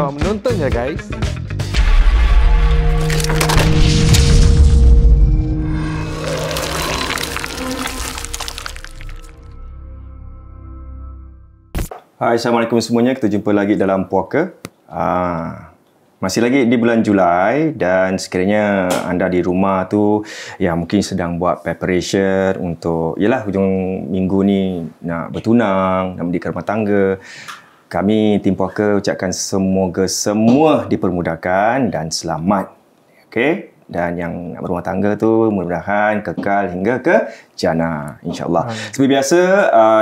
Selamat menonton ya guys. Hai, Assalamualaikum semuanya. Kita jumpa lagi dalam Puaka. Masih lagi di bulan Julai dan sekiranya anda di rumah tu ya mungkin sedang buat preparation untuk hujung minggu ni nak bertunang, nak mendirikan rumah tangga. Kami tim Puaka ucapkan semoga semua dipermudahkan dan selamat. Okey? Dan yang nak berumah tangga tu mudah-mudahan kekal hingga ke jannah, insya-Allah. Seperti biasa,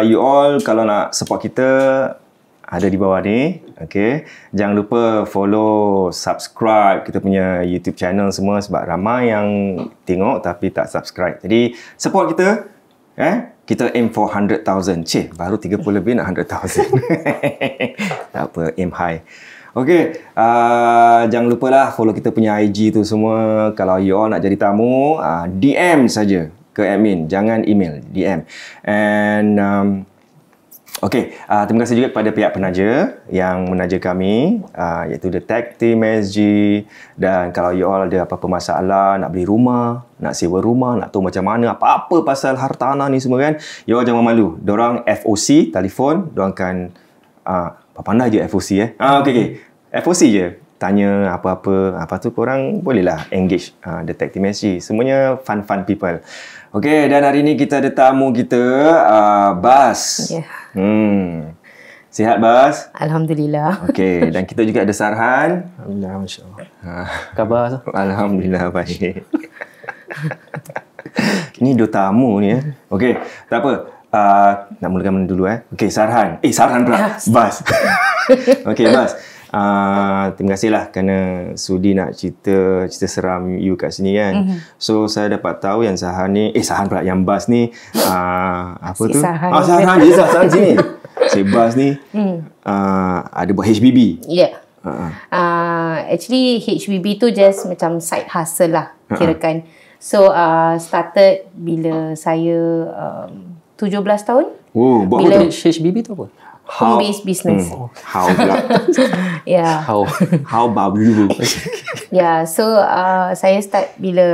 you all kalau nak support kita ada di bawah ni. Okey. Jangan lupa follow, subscribe kita punya YouTube channel semua sebab ramai yang tengok tapi tak subscribe. Jadi support kita. Kita aim for 100,000. Baru 30 lebih nak 100,000. Tak apa, aim high. Okey, jangan lupalah follow kita punya IG tu semua. Kalau you all nak jadi tamu, DM saja ke admin, jangan email, DM. And okey, terima kasih juga kepada pihak penaja yang menaja kami, iaitu The Tech Team SG. Dan kalau you all ada apa-apa masalah, nak beli rumah, nak sewa rumah, nak tahu macam mana, apa-apa pasal hartanah ni semua kan, you all jangan malu. Diorang FOC, telefon, diorang akan pandai je FOC okey. FOC je. Tanya apa-apa. Apa tu korang bolehlah engage The Tech Team SG. Semuanya fun people. Okey, dan hari ni kita ada tamu kita, Bas. Yeah. Sihat, Bas? Alhamdulillah. Okey, dan kita juga ada Sarhan. Alhamdulillah, masya-Allah. Khabar? Alhamdulillah baik. Ini dua tamu ni ya. Okey, tak apa. Nak mulakan mana dulu Okey, Sarhan. Sarhan pula. Bas. Okey, Bas. Terima kasihlah kerana sudi nak cerita seram you kat sini kan. So saya dapat tahu yang Sarhan ni, Sarhan pula, yang Bas ni apa tu? Sarhan sini. Si Bas ni ada buat HBB. Yeah. Actually HBB tu just macam side hustle lah kirakan. So started bila saya 17 tahun. Oh, buat bila HBB tu apa? Home-based business. How pula? Yeah. How about you? Yeah, so saya start bila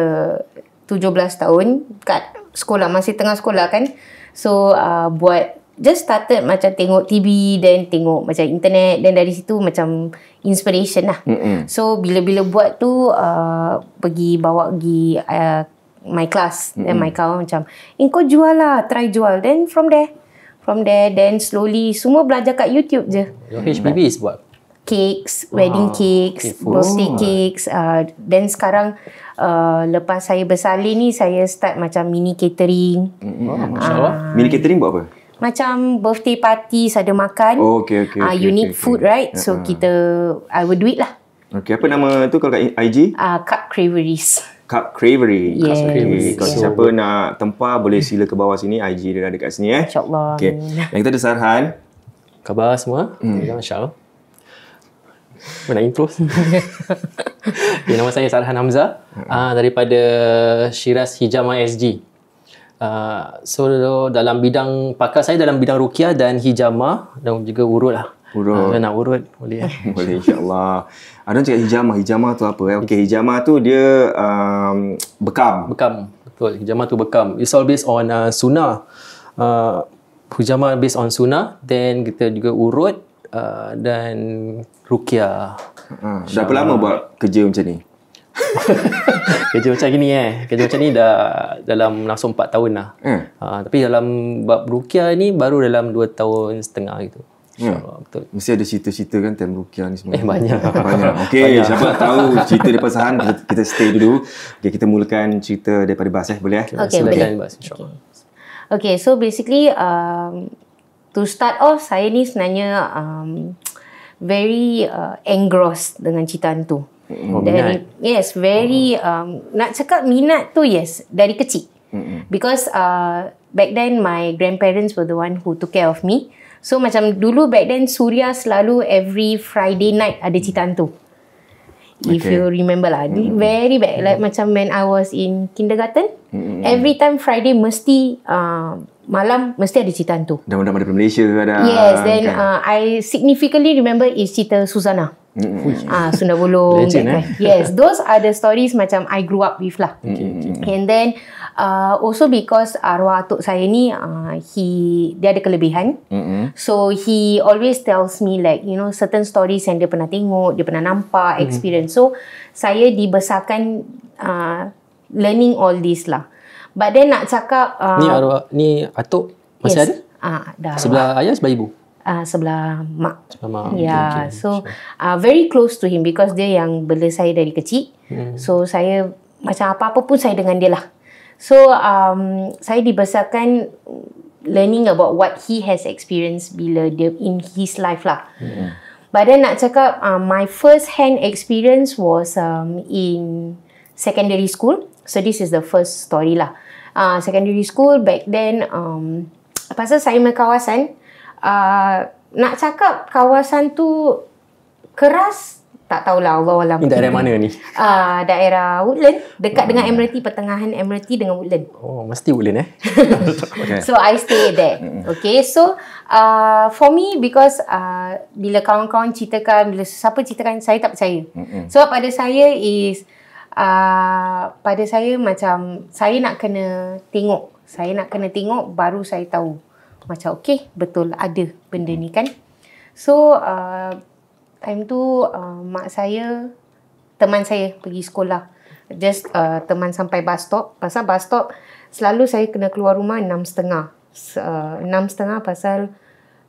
17 tahun kat sekolah, masih tengah sekolah kan. So just started macam tengok TV dan tengok macam internet, dan dari situ macam inspiration lah. So bila-bila buat tu bawa pergi my class dan my kawan macam kau jual lah, try jual. Then from there then slowly semua belajar kat YouTube je. Your HBB is buat cakes, wedding cakes, birthday cakes. Dan sekarang lepas saya bersalin ni, saya start macam mini catering. Masya-Allah. Mini catering buat apa? Macam birthday party, ada makan. Okay. You need food, right? So I will do it lah. Okay, apa nama tu kalau kat IG? Cup Craveries. Cup Cravery. Yes. Kalau siapa nak tempah boleh sila ke bawah sini, IG dia ada dekat sini InsyaAllah. Okay. Dan kita ada Sarhan. khabar semua. Masya-Allah. Nak intro. Nama saya Sarhan Hamzah, daripada Syiraz Hijamah SG. So dalam bidang, pakar saya dalam bidang ruqyah dan hijamah dan juga urut lah. Kalau nak urut boleh. Boleh, insya-Allah. Ada cakap hijamah tu apa? Okey, hijamah tu dia bekam. Betul, hijamah tu bekam. It's all based on sunnah. Hijamah based on sunnah, then kita juga urut dan ruqyah. Dah berapa lama buat kerja macam ni? Kerja macam ni kerja macam ni dah dalam langsung 4 tahun lah. Tapi dalam bab ruqyah ni baru dalam 2 tahun setengah gitu. Betul. Mesti ada cerita-cerita kan time ruqyah ni semua. Banyak. Okey, siapa tahu cerita daripada Sarhan, kita stay dulu. Okay, kita mulakan cerita daripada Bas boleh Okay, boleh. Bas, insya-Allah. Okay, so basically to start off, saya ni sebenarnya very engrossed dengan cerita hantu. Dari, yes, very nak cakap minat tu, yes, dari kecil. Because back then my grandparents were the one who took care of me. So macam dulu back then Suria selalu every Friday night ada cerita hantu. If you remember lah, very bad. Like macam when I was in kindergarten, every time Friday mesti malam mesti ada cerita hantu. Dah daripada Malaysia ada. Yes, then I significantly remember is cerita Susana. Sunda Bolong. Legend, Yes, those are the stories macam I grew up with lah. And then also because arwah atuk saya ni dia ada kelebihan. So he always tells me like, you know, certain stories yang dia pernah tengok, dia pernah nampak, experience. So saya dibesarkan learning all this lah. But then nak cakap ni atuk masih ada? Dah. Sebelah ayah, sebelah ibu? Sebelah mak. Sebelah mak. Yeah, so very close to him because dia yang bela saya dari kecil. So saya macam apa-apa pun saya dengan dia lah. So saya dibesarkan learning about what he has experienced bila dia in his life lah. But then nak cakap my first hand experience was in secondary school. So this is the first story lah. Secondary school back then, pasal saya punya kawasan, nak cakap kawasan tu keras, tak tahulah, Allah Alam. Ini daerah mana ni? Daerah Woodland, dekat dengan Admiralty, pertengahan Admiralty dengan Woodland. Oh, mesti Woodland So I stay there. Okay, so for me, because bila kawan-kawan ceritakan, bila siapa ceritakan, saya tak percaya. Sebab pada saya is pada saya macam saya nak kena tengok. Saya nak kena tengok baru saya tahu. Macam okay, betul ada benda ni kan. So time tu mak saya, teman saya pergi sekolah. Just teman sampai bus stop. Pasal bus stop selalu saya kena keluar rumah 6.30. 6.30 pasal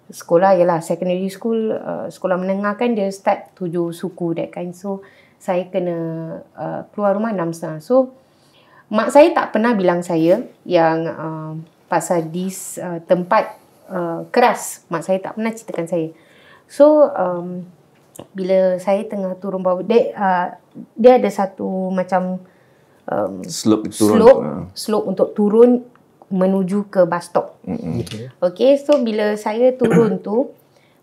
sekolah ialah secondary school, sekolah menengah kan dia start 7 suku that kind. So saya kena keluar rumah 6.30. So mak saya tak pernah bilang saya yang pasal this tempat keras. Mak saya tak pernah ceritakan saya. So bila saya tengah turun bawah, dia ada satu macam slope untuk turun menuju ke bus stop. Okay, so bila saya turun tu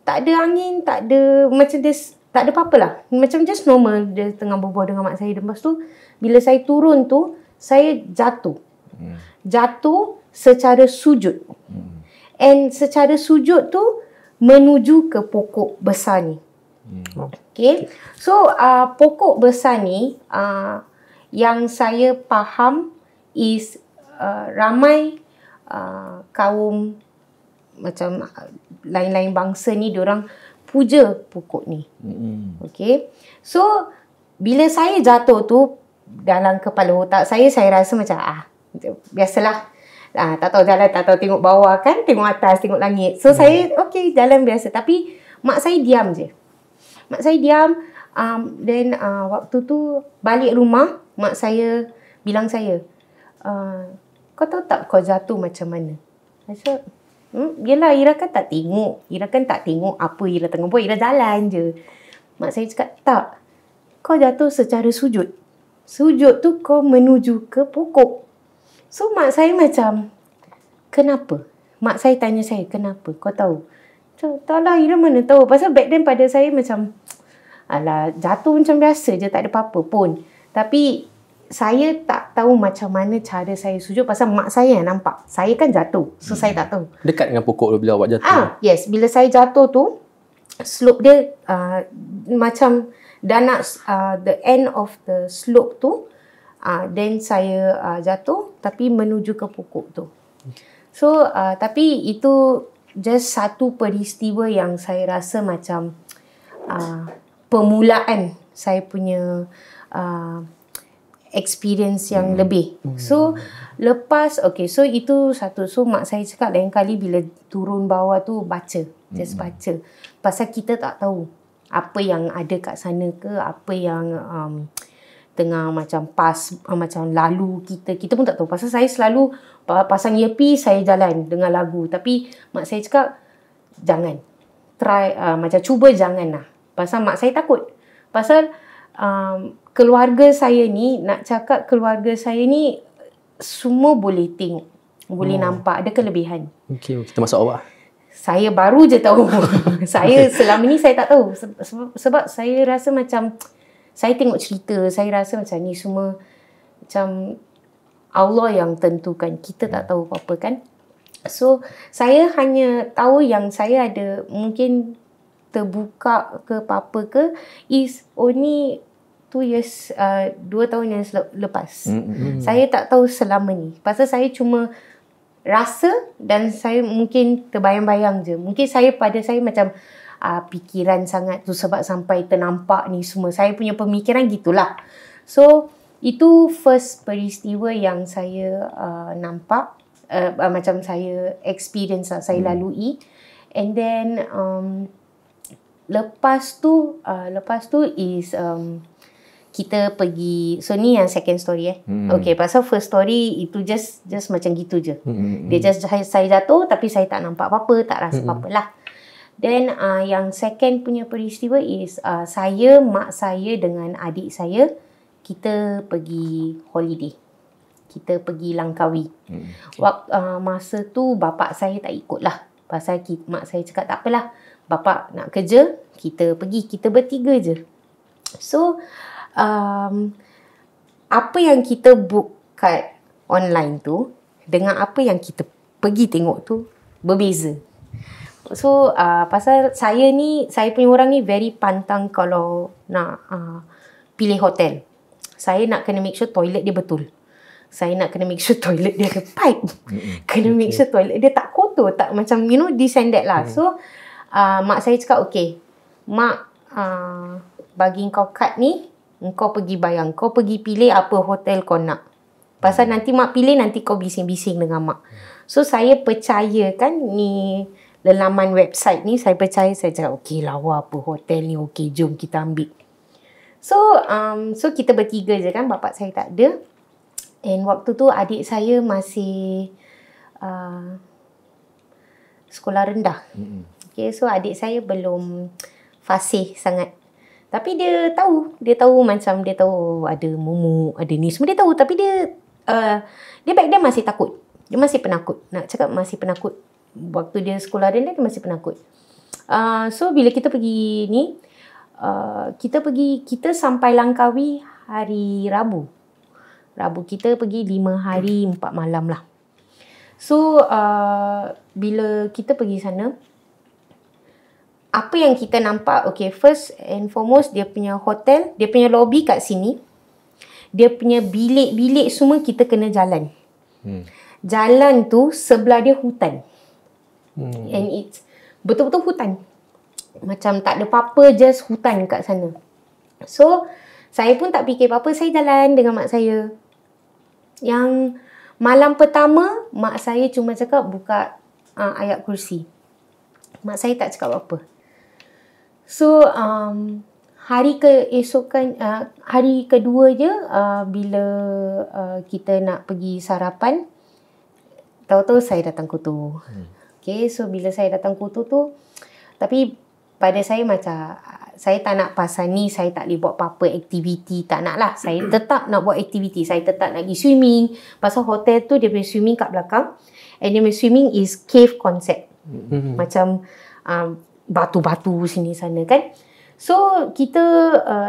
tak ada angin, tak ada macam dia, tak ada apa-apa lah. Macam just normal dia tengah berbual dengan mak saya. Lepas tu bila saya turun tu saya jatuh. Jatuh secara sujud. And secara sujud tu menuju ke pokok besar ni. Okay. So pokok besar ni yang saya faham is ramai kaum macam lain-lain bangsa ni diorang puja pokok ni. Okay. So bila saya jatuh tu dalam kepala otak saya rasa macam biasalah. Tak tahu jalan, tak tahu tengok bawah kan, tengok atas, tengok langit. So saya okay jalan biasa. Tapi mak saya diam je. Mak saya diam. Then waktu tu balik rumah, mak saya bilang saya, kau tahu tak kau jatuh macam mana? Saya cakap, yelah Ira kan tak tengok. Ira kan tak tengok apa Ira tengah buat. Ira jalan je. Mak saya cakap, tak. Kau jatuh secara sujud. Sujud tu kau menuju ke pokok. So mak saya macam, kenapa? Mak saya tanya saya, kenapa? Kau tahu? Tak lah, Ira mana tahu. Pasal back then pada saya macam, alah, jatuh macam biasa je, tak ada apa-apa pun. Tapi saya tak tahu macam mana cara saya sujud pasal mak saya yang nampak. Saya kan jatuh, so saya tak tahu. Dekat dengan pokok bila awak jatuh? Yes, bila saya jatuh tu, slope dia macam dah nak the end of the slope tu, then saya jatuh tapi menuju ke pokok tu. So tapi itu just satu peristiwa yang saya rasa macam permulaan saya punya experience yang lebih. So lepas so itu satu. So mak saya cakap lain kali bila turun bawah tu baca, just baca. Pasal kita tak tahu apa yang ada kat sana ke, apa yang tengah macam macam lalu kita pun tak tahu. Pasal saya selalu pasang earpiece, saya jalan dengan lagu. Tapi mak saya cakap jangan try, macam cuba jangan lah. Pasal mak saya takut. Pasal keluarga saya ni, nak cakap keluarga saya ni semua boleh tengok, boleh nampak, ada kelebihan. Okay, termasuk awak? Saya baru je tahu. Saya selama ni saya tak tahu. Sebab saya rasa macam saya tengok cerita, saya rasa macam ni semua macam Allah yang tentukan. Kita tak tahu apa-apa kan. So, saya hanya tahu yang saya ada mungkin terbuka ke apa ke is only 2 years, 2 tahun yang lepas. Saya tak tahu selama ni. Pasal saya cuma rasa dan saya mungkin terbayang-bayang je. Mungkin pada saya macam fikiran sangat tu sebab sampai ternampak ni semua. Saya punya pemikiran gitulah. So, itu first peristiwa yang saya nampak, macam saya experience lah, saya lalui. And then lepas tu is kita pergi, so ni yang second story Okay, pasal first story itu just macam gitu je. Dia just saya jatuh tapi saya tak nampak apa-apa, tak rasa apa-apa lah. Then yang second punya peristiwa is mak saya dengan adik saya, kita pergi holiday. Kita pergi Langkawi. Masa tu bapak saya tak ikut lah. Pasal mak saya cakap tak apalah, bapak nak kerja, kita pergi, kita bertiga je. So apa yang kita book kat online tu dengan apa yang kita pergi tengok tu berbeza. So pasal saya punya orang ni very pantang kalau nak pilih hotel. Saya nak kena make sure toilet dia betul. Saya nak kena make sure toilet dia ada pipe. Kena make sure toilet dia tak kotor, tak macam this and that lah. So mak saya cakap, okay, mak bagi kau kad ni, kau pergi bayang, kau pergi pilih apa hotel kau nak. Pasal nanti mak pilih, nanti kau bising-bising dengan mak. So saya percaya kan ni lelaman website ni, saya percaya, saya cakap okay lawa apa hotel ni, okay jom kita ambil. So kita bertiga je kan, bapak saya tak ada. And waktu tu adik saya masih sekolah rendah. Okay, so adik saya belum fasih sangat. Tapi dia tahu macam dia tahu ada momok, ada ni semua dia tahu. Tapi dia back then masih takut. Dia masih penakut. Nak cakap masih penakut. Waktu dia sekolah rendah dia masih penakut. So bila kita pergi ni, kita sampai Langkawi hari Rabu. Kita pergi 5 hari 4 malam lah. So bila kita pergi sana, apa yang kita nampak, okay, first and foremost dia punya hotel, dia punya lobby kat sini, dia punya bilik-bilik semua kita kena jalan. Jalan tu sebelah dia hutan. And it's betul-betul hutan. Macam tak ada apa-apa, just hutan kat sana. So saya pun tak fikir apa-apa, saya jalan dengan mak saya. Yang malam pertama, mak saya cuma cakap buka ayat kursi. Mak saya tak cakap apa-apa. So hari kedua je, bila kita nak pergi sarapan, tahu-tahu saya datang kutu. Okay, so bila saya datang kutu tu, tapi pada saya macam, saya tak nak pasal ni, saya tak boleh buat apa-apa aktiviti, tak nak lah. Saya tetap nak buat aktiviti, saya tetap nak pergi swimming. Pasal hotel tu dia punya swimming kat belakang, and dia punya swimming is cave concept. Macam batu-batu sini sana kan. So kita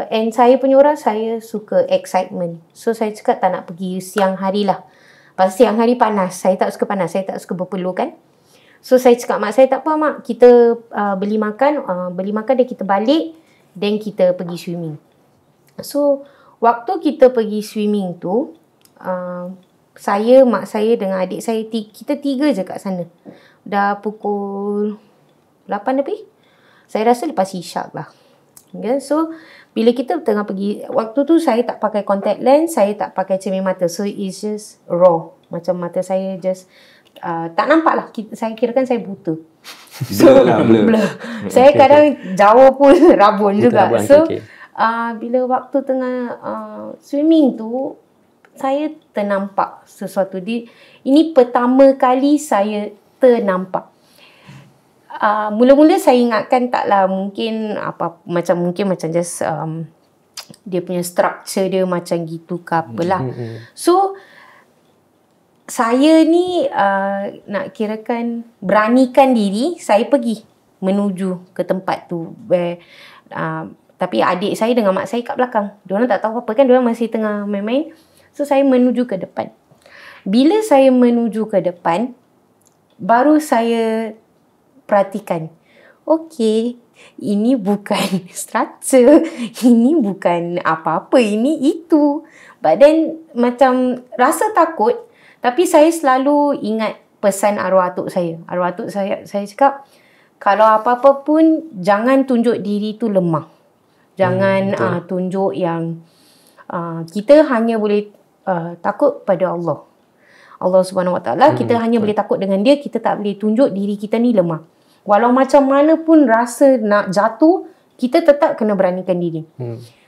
and saya punya orang, saya suka excitement. So saya cakap tak nak pergi siang hari lah. Pasal siang hari panas, saya tak suka panas, saya tak suka berpeluh kan. So saya cakap mak saya, tak apa mak, kita beli makan dan kita balik, then kita pergi swimming. So waktu kita pergi swimming tu, saya, mak saya dengan adik saya, kita tiga je kat sana. Dah pukul 8 lebih. Saya rasa lepas isyak lah. Okay, so bila kita tengah pergi, waktu tu saya tak pakai contact lens, saya tak pakai cermin mata. So it's just raw. Macam mata saya just tak nampak lah. Saya kirakan saya buta. So blur. Saya kadang jauh pun rabun juga. So bila waktu tengah swimming tu, saya ternampak sesuatu. Ini pertama kali saya ternampak. Mula-mula saya ingatkan taklah mungkin macam just dia punya structure dia macam gitu ke apalah. So saya ni nak kirakan beranikan diri, saya pergi menuju ke tempat tu where tapi adik saya dengan mak saya kat belakang. Diorang tak tahu apa kan, diorang masih tengah main-main. So saya menuju ke depan. Bila saya menuju ke depan, baru saya perhatikan, okay, ini bukan structure, ini bukan apa-apa, ini itu. But then macam rasa takut, tapi saya selalu ingat pesan arwah atuk saya. Arwah atuk saya cakap, kalau apa-apa pun jangan tunjuk diri tu lemah. Jangan tunjuk yang kita hanya boleh takut pada Allah. Allah Subhanahu Wa Taala, kita hanya boleh takut dengan dia, kita tak boleh tunjuk diri kita ni lemah. Walau macam mana pun rasa nak jatuh, kita tetap kena beranikan diri.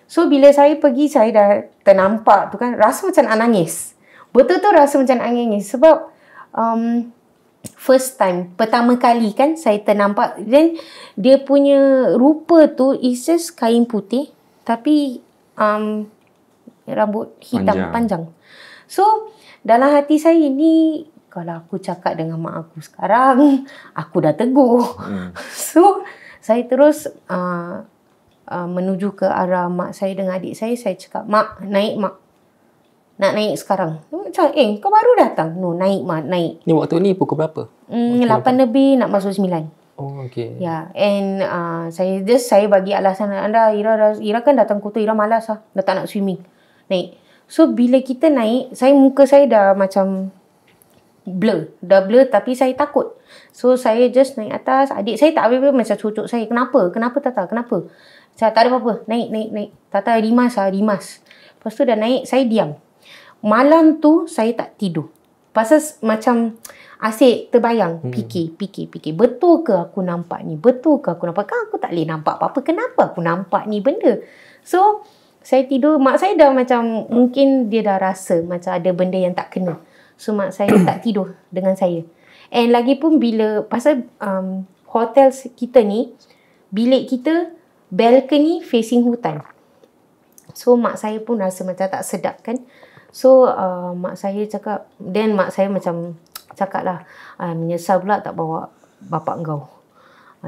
So bila saya pergi, saya dah ternampak tu kan, rasa macam nak nangis. Betul-betul rasa macam nak nangis. Sebab first time, pertama kali kan saya ternampak. Dan dia punya rupa tu is just kain putih, tapi rambut hitam panjang. So dalam hati saya ni, kalau aku cakap dengan mak aku sekarang, aku dah tegur. So, saya terus menuju ke arah mak saya dengan adik saya. Saya cakap, mak, naik mak. Nak naik sekarang. Macam, kau baru datang? No, naik mak, naik. Ni waktu ni pukul berapa? 8 lebih nak masuk 9. Oh, okay. Ya, and saya bagi alasan anda, Ira kan datang kota, Ira malas lah. Dah tak nak swimming. Naik. So, bila kita naik, muka saya dah macam dah blur tapi saya takut. So saya just naik atas. Adik saya tak apa-apa macam cucuk saya. Kenapa Tata? Kenapa? Saya tak ada apa-apa. Naik. Tata rimas. Lepas tu dah naik, saya diam. Malam tu saya tak tidur. Pasal macam asyik terbayang. Fikir. Betul ke aku nampak ni? Kan aku tak boleh nampak apa-apa. Kenapa aku nampak ni benda? So saya tidur. Mak saya dah macam, mungkin dia dah rasa macam ada benda yang tak kena. So mak saya tak tidur dengan saya. And lagipun bila pasal hotel kita ni, bilik kita balcony facing hutan. So mak saya pun rasa macam tak sedap kan. So mak saya cakap, then mak saya macam cakap lah, menyesal pula tak bawa bapak kau.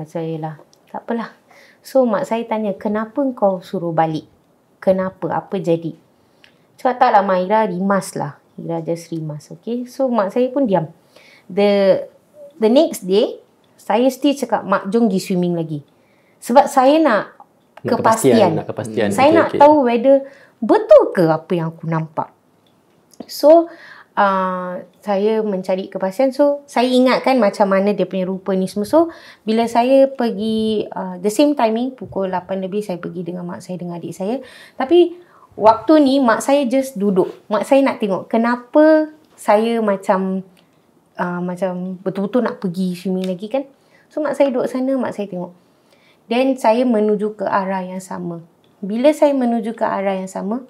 Saya lah, tak apalah. So mak saya tanya, kenapa kau suruh balik? Kenapa? Apa jadi? Cakap tak lah Mak, Ira rimas lah. Ira just rimas, okay. So mak saya pun diam. The next day, saya still cakap, mak jom pergi swimming lagi. Sebab saya nak kepastian. Saya nak tahu whether betul ke apa yang aku nampak. So saya mencari kepastian. So saya ingatkan macam mana dia punya rupa ni semua. So bila saya pergi the same timing, pukul 8 lebih, saya pergi dengan mak saya dengan adik saya. Tapi waktu ni mak saya just duduk. Mak saya nak tengok kenapa saya macam betul-betul nak pergi swimming lagi kan. So mak saya duduk sana, mak saya tengok. Dan saya menuju ke arah yang sama. Bila saya menuju ke arah yang sama,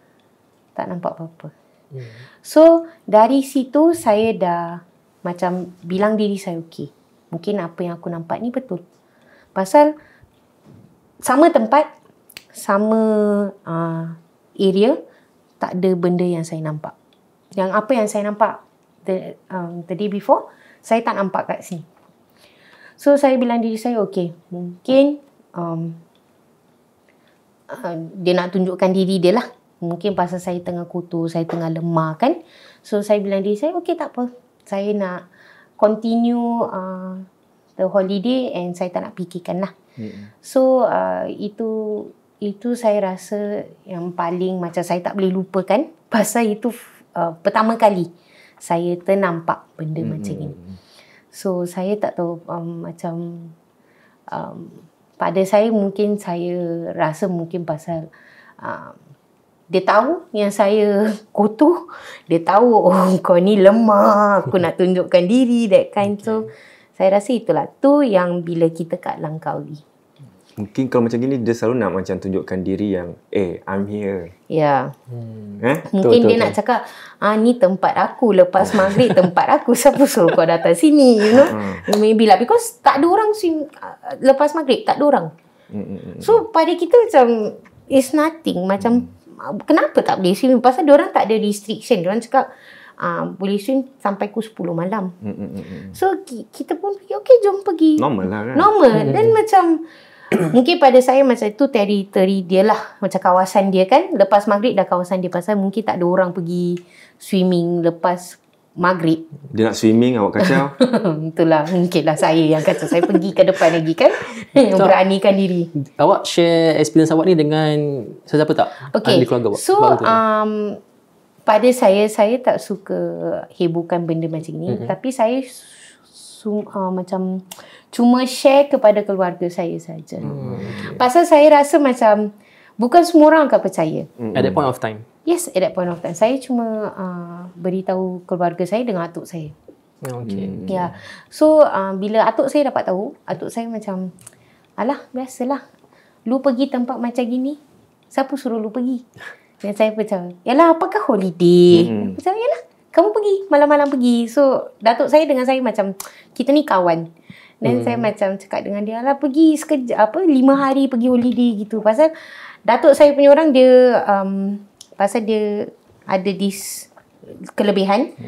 tak nampak apa-apa. So dari situ saya dah macam bilang diri saya, okey, mungkin apa yang aku nampak ni betul. Pasal sama tempat, sama area, tak ada benda yang saya nampak. Yang apa yang saya nampak the day before, saya tak nampak kat sini. So saya bilang diri saya, okey, mungkin dia nak tunjukkan diri dia lah. Mungkin pasal saya tengah kotor, saya tengah lemah kan. So saya bilang diri saya, okey tak apa, saya nak continue the holiday and saya tak nak fikirkan lah. So itu saya rasa yang paling macam saya tak boleh lupakan. Pasal itu pertama kali saya ternampak benda macam ini. So saya tak tahu macam pada saya, mungkin saya rasa mungkin pasal dia tahu yang saya kotor. Dia tahu, oh kau ni lemah, aku nak tunjukkan diri, that kind. So saya rasa itulah tu yang bila kita kat Langkawi. Mungkin kalau macam gini, dia selalu nak macam tunjukkan diri yang, I'm here. Ya. Mungkin dia nak cakap, ni tempat aku, lepas maghrib tempat aku. Siapa suruh kau datang sini, you know. Maybe lah, because tak ada orang swim lepas maghrib, tak ada orang. So pada kita macam, it's nothing. Macam, kenapa tak boleh swim? Pasal diorang tak ada restriction. Diorang cakap, boleh swim sampai pukul 10 malam. So kita pun fikir, okay, jom pergi. Normal lah kan. Normal. Dan macam mungkin pada saya macam itu teritori dia lah, macam kawasan dia kan. Lepas maghrib dah kawasan dia, pasal mungkin tak ada orang pergi swimming lepas maghrib. Dia nak swimming, awak kacau. Itulah mungkinlah saya yang kata saya pergi ke depan lagi kan. Beranikan diri. Awak share experience awak ni dengan sesiapa tak? Okay. Ahli keluarga awak. So pada saya tak suka hebohkan benda macam ni. Tapi saya macam cuma share kepada keluarga saya saja. Pasal saya rasa macam bukan semua orang akan percaya. At that point of time. Yes, at that point of time. Saya cuma beritahu keluarga saya dengan atuk saya. Okay. Ya. So, bila atuk saya dapat tahu, atuk saya macam, alah, biasalah. Lu pergi tempat macam gini, siapa suruh lu pergi? Dan saya macam, yalah, apakah holiday? Macam, yalah, kamu pergi, malam-malam pergi. So, datuk saya dengan saya macam, kita ni kawan. Dan saya macam cakap dengan dia, alah, pergi sekejap, 5 hari pergi holiday gitu. Pasal, datuk saya punya orang, dia... pasal dia ada this kelebihan,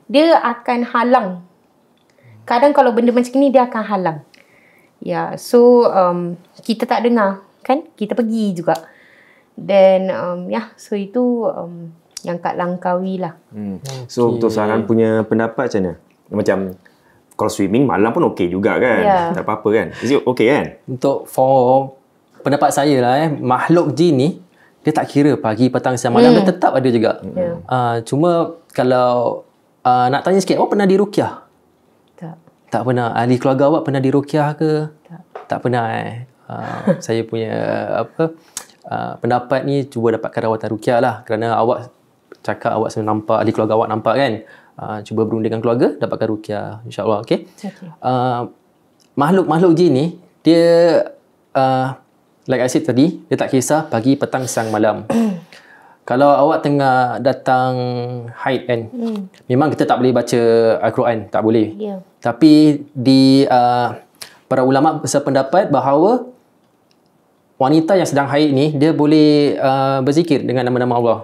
dia akan halang. Kadang kalau benda macam ni, dia akan halang. Ya, so kita tak dengar, kan? Kita pergi juga. Dan so itu yang Kak langkaui lah. So untuk Saran punya pendapat macam mana? Macam kalau swimming malam pun okey juga kan? Yeah. Tak apa-apa kan? Is it okay kan? Untuk for pendapat saya lah makhluk jin ni, dia tak kira pagi, petang, siang, malam, dia tetap ada juga. Cuma kalau nak tanya sikit, awak pernah diruqyah? Tak pernah. Ahli keluarga awak pernah diruqyah ke? Tak pernah saya punya pendapat ni cuba dapatkan rawatan ruqyah lah. Kerana awak cakap awak selalu nampak, ahli keluarga awak nampak kan? Cuba berunding dengan keluarga, dapatkan ruqyah. InsyaAllah, okay? Makhluk jin ni, dia... like I said tadi, dia tak kisah pagi, petang, siang, malam. Kalau awak tengah datang haid kan, memang kita tak boleh baca Al-Quran, tak boleh. Yeah. Tapi di para ulama bersependapat bahawa wanita yang sedang haid ni, dia boleh berzikir dengan nama-nama Allah.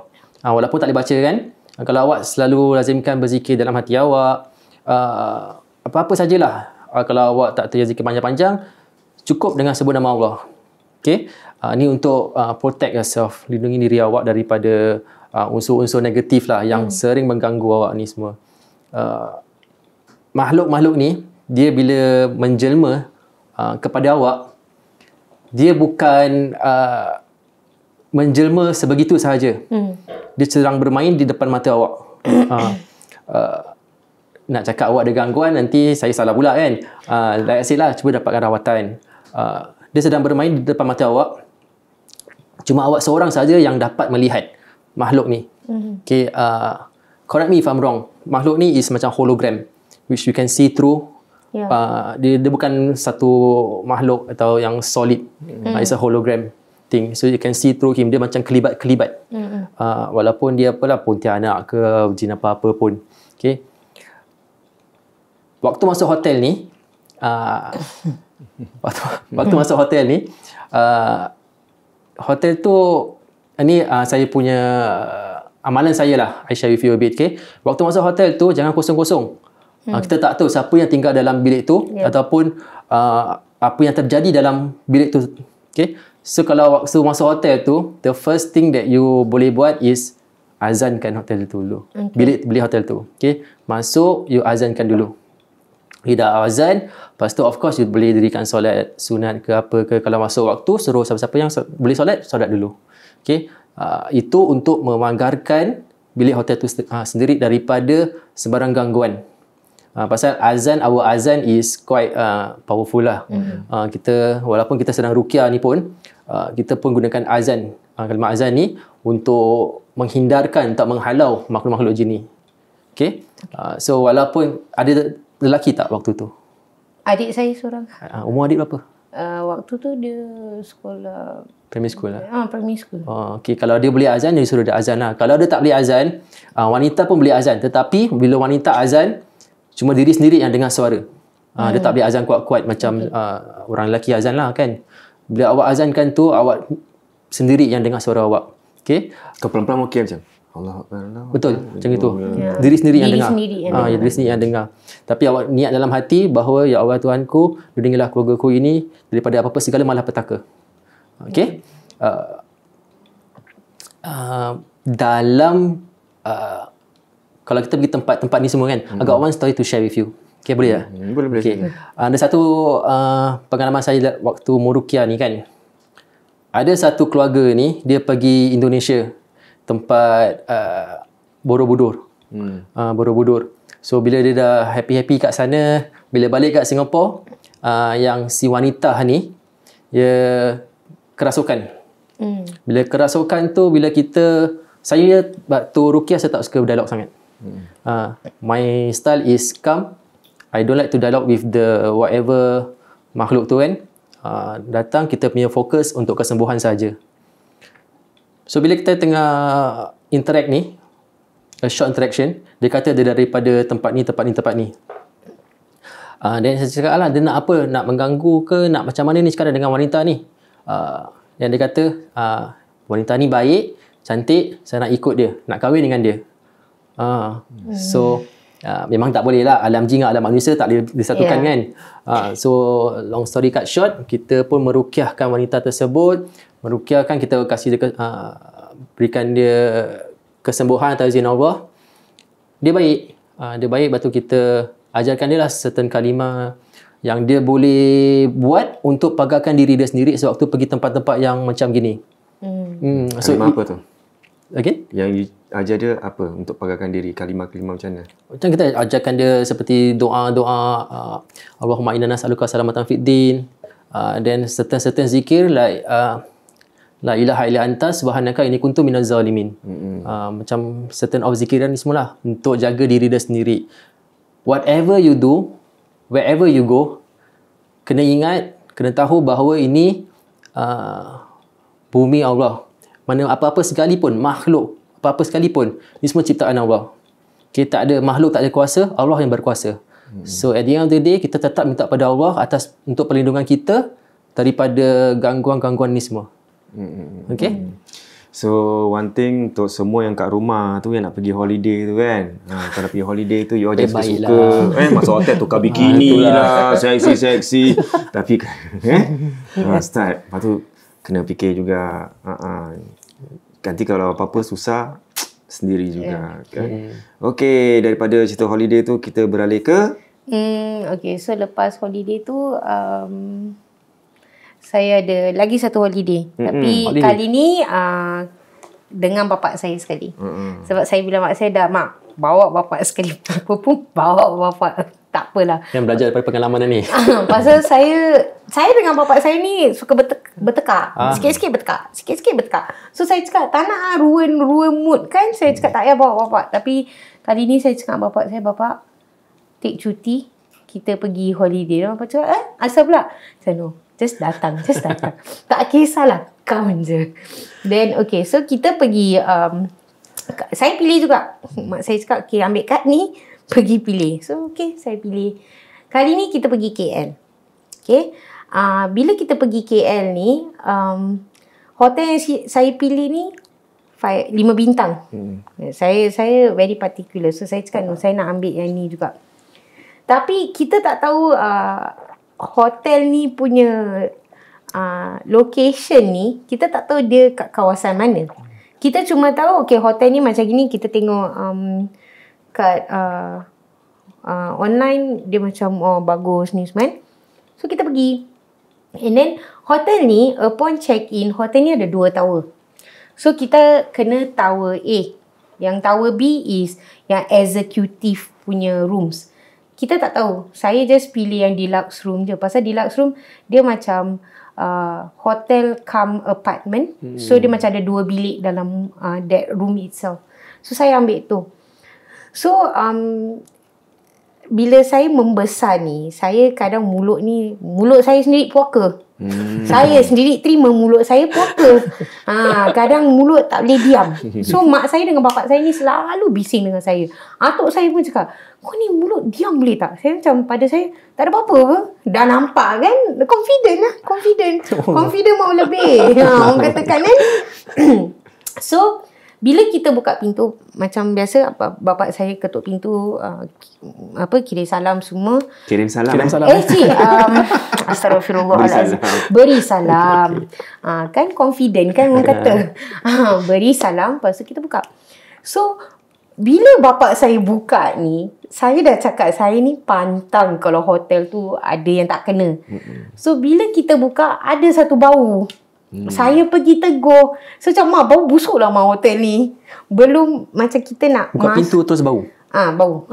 Walaupun tak boleh baca kan. Kalau awak selalu lazimkan berzikir dalam hati awak, apa-apa sajalah. Kalau awak tak terzikir panjang-panjang, cukup dengan sebut nama Allah. Okay, ni untuk protect yourself, lindungi diri awak daripada unsur-unsur negatif lah yang sering mengganggu awak ni semua. Makhluk-makhluk ni, dia bila menjelma kepada awak, dia bukan menjelma sebegitu sahaja. Dia sedang bermain di depan mata awak. Nak cakap awak ada gangguan, nanti saya salah pula kan. Like I said lah, cuba dapatkan rawatan. Dia sedang bermain di depan mata awak. Cuma awak seorang saja yang dapat melihat makhluk ni. Okay, correct me if I'm wrong. Makhluk ni is macam hologram, which you can see through. Dia bukan satu makhluk atau yang solid. It's a hologram thing. So you can see through him. Dia macam kelibat-kelibat. Walaupun dia apalah, pontianak ke jin apa-apa pun. Okay. Waktu masuk hotel ni, waktu masuk hotel ni, hotel tu ni saya punya amalan saya lah, I share with you a bit. Okay? Waktu masuk hotel tu jangan kosong-kosong. Kita tak tahu siapa yang tinggal dalam bilik tu ataupun apa yang terjadi dalam bilik tu. Okay? So kalau waktu masuk hotel tu, the first thing that you boleh buat is azankan hotel tu dulu. Bilik hotel tu. Okay? Masuk, you azankan dulu. Dah azan, lepas tu of course you boleh dirikan solat sunat ke apa ke. Kalau masuk waktu, suruh siapa-siapa yang boleh solat dulu. Okay? Itu untuk memanggarkan bilik hotel tu sendiri daripada sebarang gangguan. Pasal azan, our azan is quite powerful lah. Kita, walaupun kita sedang ruqyah ni pun, kita pun gunakan azan. Kalimah azan ni untuk menghindarkan, untuk menghalau makhluk-makhluk jin ni. Okay? So walaupun ada lelaki tak waktu tu? Adik saya seorang. Umur adik berapa? Waktu tu dia sekolah primary school lah. Primary school. Okay, kalau dia boleh azan, dia suruh dia azan lah. Kalau dia tak boleh azan, wanita pun boleh azan. Tetapi bila wanita azan, cuma diri sendiri yang dengar suara. Dia tak boleh azan kuat-kuat macam orang lelaki azan lah kan. Bila awak azankan tu, awak sendiri yang dengar suara awak. Okay? Kau pelan-pelan okey macam Allah Akbar. Betul, macam itu. Diri sendiri yang dengar. Diri sendiri yang dengar. Tapi awak niat dalam hati bahawa ya Allah Tuhanku, lindungilah keluargaku ini daripada apa-apa segala malapetaka. Okey? Dalam kalau kita pergi tempat-tempat ni semua kan, I got one story to share with you. Okay, boleh tak? Boleh. Okay. Ada satu pengalaman saya waktu Murukia ni kan. Ada satu keluarga ni, dia pergi Indonesia, tempat Borobudur. Borobudur. So, bila dia dah happy-happy kat sana, bila balik kat Singapore, yang si wanita ni, dia kerasukan. Bila kerasukan tu, bila saya waktu Ruqyah, saya tak suka berdialog sangat. My style is calm. I don't like to dialogue with the whatever makhluk tu kan. Datang, kita punya fokus untuk kesembuhan saja. So bila kita tengah interact ni, a short interaction, dia kata dia daripada tempat ni. Dan saya cakap lah, dia nak apa? Nak mengganggu ke? Nak macam mana ni sekarang dengan wanita ni? Dan dia kata, wanita ni baik, cantik, saya nak ikut dia, nak kahwin dengan dia. So memang tak boleh lah, alam jin dengan alam manusia tak boleh disatukan kan. So long story cut short, kita pun meruqyahkan wanita tersebut. Meruqyahkan, kita kasih dia berikan dia kesembuhan atas izin Allah. Dia baik. Lepas tu kita ajarkan dia lah certain kalimah yang dia boleh buat untuk pagarkan diri dia sendiri sewaktu pergi tempat-tempat yang macam gini. So kalimah apa tu? Okay? Yang ajar dia apa untuk pagarkan diri, kalimah-kalimah macam mana? Macam kita ajarkan dia seperti doa-doa, Allahumma inna nas'aluka salamatan fid din, then certain zikir like la ilaha illa anta subhanaka inni kuntu minaz zalimin. Macam certain of zikiran ni semualah untuk jaga diri dia sendiri. Whatever you do, wherever you go, kena ingat, kena tahu bahawa ini bumi Allah. Mana apa-apa sekalipun, makhluk, apa-apa sekalipun, ni semua ciptaan Allah. Okay, tak ada makhluk, tak ada kuasa, Allah yang berkuasa. So at the end of the day, kita tetap minta pada Allah untuk perlindungan kita daripada gangguan-gangguan ni semua. Okay? So one thing untuk semua yang kat rumah tu yang nak pergi holiday tu kan, kalau pergi holiday tu you all just suka masuk hotel tukar bikini lah, seksi tapi start, lepas tu kena fikir juga nanti kalau apa-apa susah sendiri juga kan. Okay, daripada cerita holiday tu kita beralih ke okay, so lepas holiday tu saya ada lagi satu holiday. Tapi holiday kali ni dengan bapak saya sekali. Sebab saya bilang mak saya dah, mak, bawa bapak sekali. Apa pun bawa bapak. Tak apalah. Yang belajar daripada pengalaman ni. Pasal saya dengan bapak saya ni suka bertekak. Sikit-sikit bertekak. So saya cakap, tak nak ruin mood kan. Saya cakap tak payah bawa bapak. Tapi kali ni saya cakap bapak saya, bapak take cuti, kita pergi holiday. Bapak cakap, asal pula? Saya no. Just datang. Tak kisahlah, come je. Then okay, so kita pergi, saya pilih juga. Mak saya cakap, okay, ambil kad ni, pergi pilih. So okay, saya pilih. Kali ni kita pergi KL. Okay, bila kita pergi KL ni, hotel yang saya pilih ni 5 bintang. Saya very particular. So saya cakap, no, saya nak ambil yang ni juga. Tapi kita tak tahu hotel ni punya location ni, kita tak tahu dia kat kawasan mana. Kita cuma tahu okay, hotel ni macam gini. Kita tengok kat online dia macam bagus ni semua. So kita pergi, and then hotel ni upon check in, hotel ni ada 2 tower. So kita kena tower A. Yang tower B is yang executive punya rooms. Kita tak tahu. Saya just pilih yang deluxe room je. Pasal deluxe room, dia macam hotel cum apartment. So, dia macam ada 2 bilik dalam that room itself. So, saya ambil tu. So, bila saya membesar ni, saya kadang mulut saya sendiri puaka. Saya sendiri terima mulut saya puaka. Kadang mulut tak boleh diam. So mak saya dengan bapak saya ni selalu bising dengan saya. Atuk saya pun cakap, kau ni mulut diam boleh tak? Saya macam, pada saya tak ada apa-apa apa. Dah nampak kan? Confident mau lebih. Orang katakan kan. So bila kita buka pintu, macam biasa bapak saya ketuk pintu, kirim salam semua. Kirim salam. Astagfirullahaladzim. Beri salam. Kan confident kan orang kata. Beri salam, lepas tu kita buka. So bila bapak saya buka ni, saya dah cakap saya ni pantang kalau hotel tu ada yang tak kena. So bila kita buka, ada satu bau. Saya pergi tegur. So macam, mak, bau busuk lah mak hotel ni. Belum macam kita nak Buka pintu terus bau. Bau.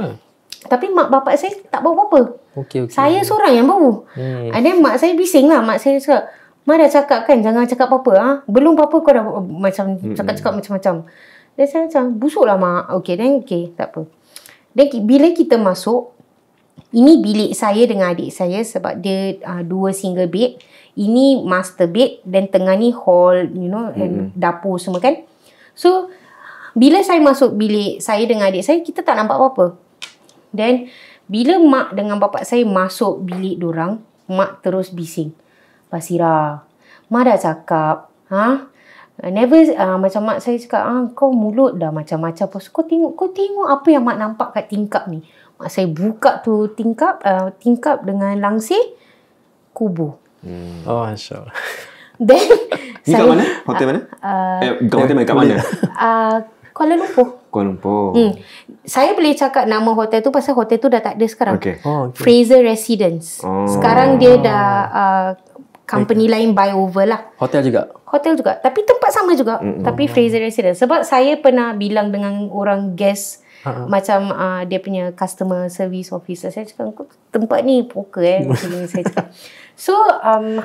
Tapi mak bapak saya tak bau apa-apa. Okay. Saya seorang yang bau. Then mak saya bising lah. Mak saya cakap, mak dah cakap kan jangan cakap apa-apa. Belum apa-apa kau dah macam cakap-cakap macam-macam. Dan saya macam, busuk lah mak. Okay, tak apa. Dan bila kita masuk, ini bilik saya dengan adik saya sebab dia 2 single bed. Ini master bed dan tengah ni hall, and dapur semua kan. So, bila saya masuk bilik saya dengan adik saya, kita tak nampak apa-apa. Dan bila mak dengan bapak saya masuk bilik dorang, mak terus bising. Basira, mak dah cakap, never, macam mak saya cakap, kau mulut dah macam-macam. Kau tengok apa yang mak nampak kat tingkap ni. Mak saya buka tu tingkap dengan langsir, kubur. Oh, insyaAllah. Then Ni kat mana? Hotel mana? Bukan hotel mana? Kat mana? Kuala Lumpur. Kuala Lumpur. Saya boleh cakap nama hotel tu pasal hotel tu dah tak ada sekarang. Okay. Fraser Residence. Sekarang dia dah company lain buy over lah. Hotel juga? Hotel juga. Tapi tempat sama juga. Tapi Fraser Residence. Sebab saya pernah bilang dengan orang guest, macam dia punya customer service officer, saya cakap, tempat ni poker macam ni saya cakap. So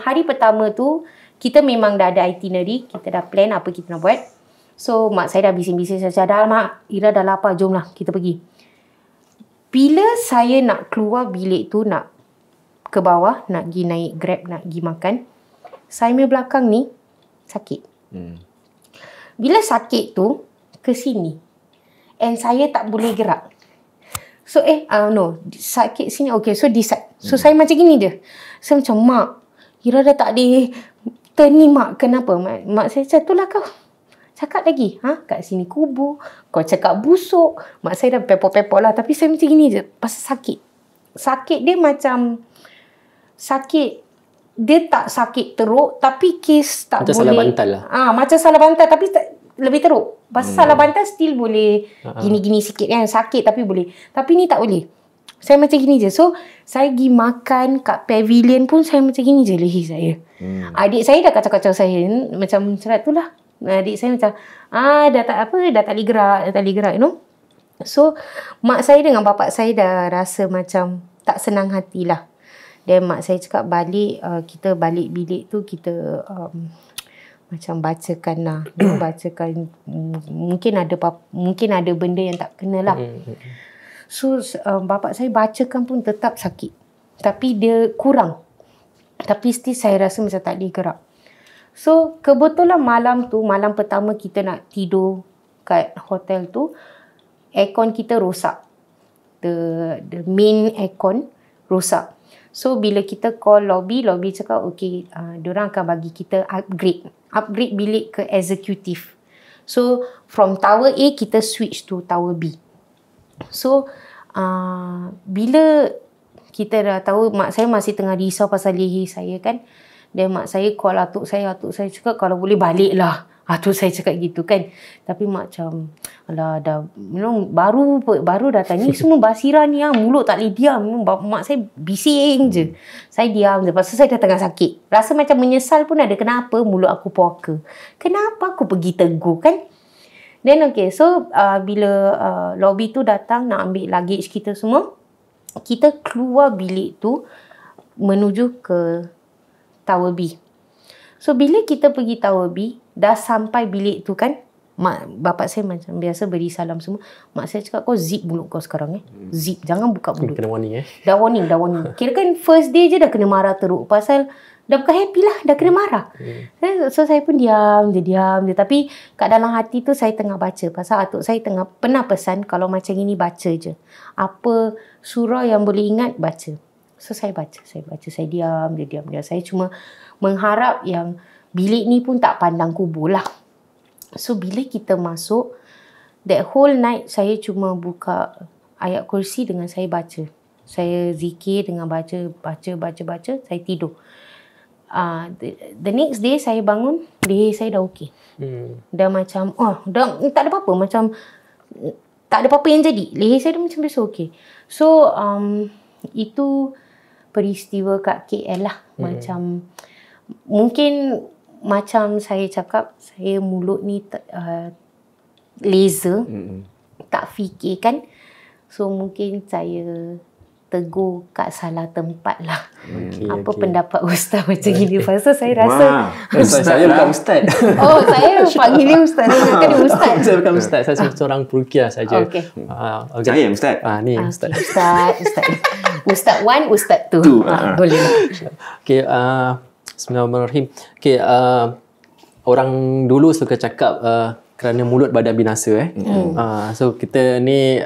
hari pertama tu kita memang dah ada itinerary, kita dah plan apa kita nak buat. So mak saya dah bising-bising, saya cakap, dah mak, Ira dah lapar, jomlah kita pergi. Bila saya nak keluar bilik tu, nak ke bawah, nak pergi naik Grab, nak pergi makan, saya punya belakang ni sakit. Bila sakit tu ke sini, and saya tak boleh gerak. So no, sakit sini. Okay, so this side. So saya macam gini je. Saya macam, mak, Ira dah tak ada turn ni mak. Kenapa? Mak saya cakap, itulah kau cakap lagi. Kat sini kubur. Kau cakap busuk. Mak saya dah pepor-pepor lah. Tapi saya macam gini je. Pasal sakit. Sakit dia macam sakit. Dia tak sakit teruk. Tapi kes tak macam boleh. Macam salah bantal lah. Macam salah bantal. Tapi lebih teruk. Pasal salah bantal still boleh gini-gini sikit kan. Sakit tapi boleh. Tapi ni tak boleh. Saya macam gini je. So, saya pergi makan kat pavilion pun saya macam gini je leher saya. Adik saya dah kacau-kacau saya. Macam cerat tu lah. Adik saya macam, dah tak boleh gerak, you know. So, mak saya dengan bapak saya dah rasa macam tak senang hati lah. Dan mak saya cakap balik, kita balik bilik tu, kita macam bacakan lah. Bacakan, mungkin ada benda yang tak kena lah. So, bapak saya bacakan pun tetap sakit. Tapi dia kurang. Tapi still saya rasa macam tak boleh gerak. So, kebetulan malam pertama kita nak tidur kat hotel tu, aircon kita rosak. The main aircon rosak. So, bila kita call lobby cakap, okay, diorang akan bagi kita upgrade bilik ke executive. So, from tower A, kita switch to tower B. So, bila kita dah tahu, mak saya masih tengah risau pasal leher saya kan. Dan mak saya call atuk saya cakap, kalau boleh balik lah. Atuk saya cakap gitu kan. Tapi mak macam, alah dah, baru datang ni semua basira ni mulut tak boleh diam. Mak saya bising je. Saya diam je. Pasal saya dah tengah sakit. Rasa macam menyesal pun ada. Kenapa mulut aku puaka? Kenapa aku pergi tegur kan? Then okay, so bila lobby tu datang nak ambil luggage kita semua, kita keluar bilik tu menuju ke Tower B. So bila kita pergi Tower B, dah sampai bilik tu kan, bapak saya macam biasa beri salam semua. Mak saya cakap, kau zip mulut kau sekarang Zip, jangan buka mulut. Kena warning Dah warning. Kira kan first day je dah kena marah teruk. Pasal dah bukan happy lah, dah kena marah. So saya pun diam je. Tapi kat dalam hati tu saya tengah baca. Pasal atuk saya pernah pesan, kalau macam ini baca je. Apa surah yang boleh ingat, baca. So saya baca. Saya diam je. Saya cuma mengharap yang bilik ni pun tak pandang kubur lah. So bila kita masuk, that whole night saya cuma buka ayat kursi dengan saya baca. Saya zikir dengan baca, saya tidur. The next day saya bangun, leher saya dah okey. Dah macam, dah tak ada apa-apa. Macam tak ada apa-apa yang jadi. Leher saya dah macam biasa okey. So itu peristiwa kat KL lah. Macam mungkin macam saya cakap, saya mulut ni laser. Tak fikirkan. So mungkin saya tegur kat salah tempat lah. Apa pendapat Ustaz macam gini? Pasal saya rasa Saya bukan ustaz. oh, saya panggil dia Ustaz. Saya bukan dia Ustaz. Saya bukan ustaz. Saya seorang perukiah saja. Okey. Saya Ustaz. Ni Ah, ustaz. okay, Ustaz. Ustaz 1, Ustaz 2. Boleh lah. Okey, bismillahirrahmanirrahim. Okey, orang dulu suka cakap kerana mulut badan binasa so kita ni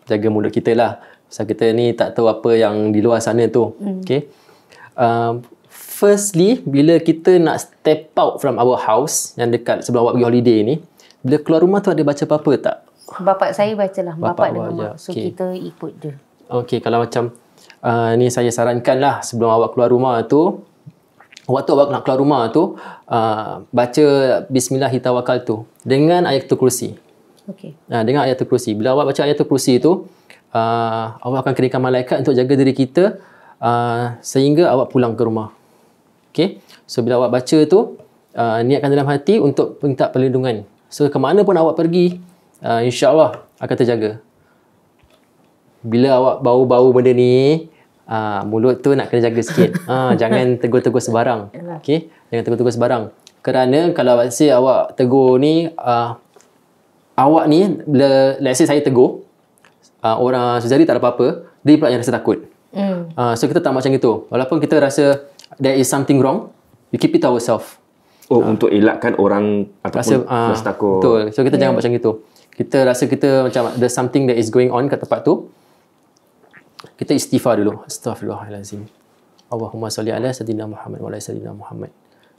jaga mulut kita lah. Pasal kita ni tak tahu apa yang di luar sana tu. Okey. Firstly, bila kita nak step out from our house yang dekat sebelum awak pergi holiday ni, bila keluar rumah tu ada baca apa-apa tak? Bapak saya bacalah. Bapak dengan je. mak. So Okey. kita ikut je. Okey, kalau macam ni saya sarankan lah sebelum awak keluar rumah tu, waktu awak nak keluar rumah tu, baca Bismillahirrahmanirrahim dengan ayatul kursi. Okey. Dengan ayatul kursi. Bila awak baca ayatul kursi tu, awak akan kirimkan malaikat untuk jaga diri kita sehingga awak pulang ke rumah. Okey. So bila awak baca tu, niatkan dalam hati untuk minta perlindungan. So ke mana pun awak pergi, insya-Allah akan terjaga. Bila awak bau-bau benda ni, mulut tu nak kena jaga sikit. Jangan tegur-tegur sebarang. Okey, jangan tegur-tegur sebarang. Kerana kalau awak tegur ni, awak ni bila let's say saya tegur, orang sejari tak ada apa-apa, dia pula yang rasa takut. So kita tak macam itu. Walaupun kita rasa there is something wrong, we keep it to ourselves. Untuk elakkan orang ataupun rasa takut. Betul. So kita jangan buat macam itu. Kita rasa kita macam there's something that is going on kat tempat tu, kita istighfar dulu. Astaghfirullahalazim. Allahumma salli ala sayyidina Muhammad wa ala sayyidina Muhammad.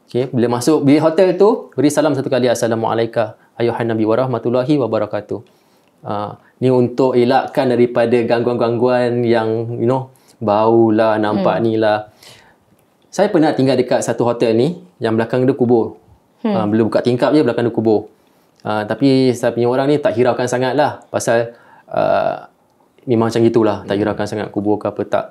Okey, bila masuk bilik hotel tu, beri salam satu kali, Assalamualaikum ayuhan nabi warahmatullahi wabarakatuh. Ni untuk elakkan daripada gangguan-gangguan yang bau lah, nampak ni lah. Saya pernah tinggal dekat satu hotel ni yang belakang dia kubur. Bila buka tingkap je belakang dia kubur. Tapi saya punya orang ni tak hiraukan sangat lah. Pasal memang macam gitulah. Tak hiraukan sangat kubur ke apa tak.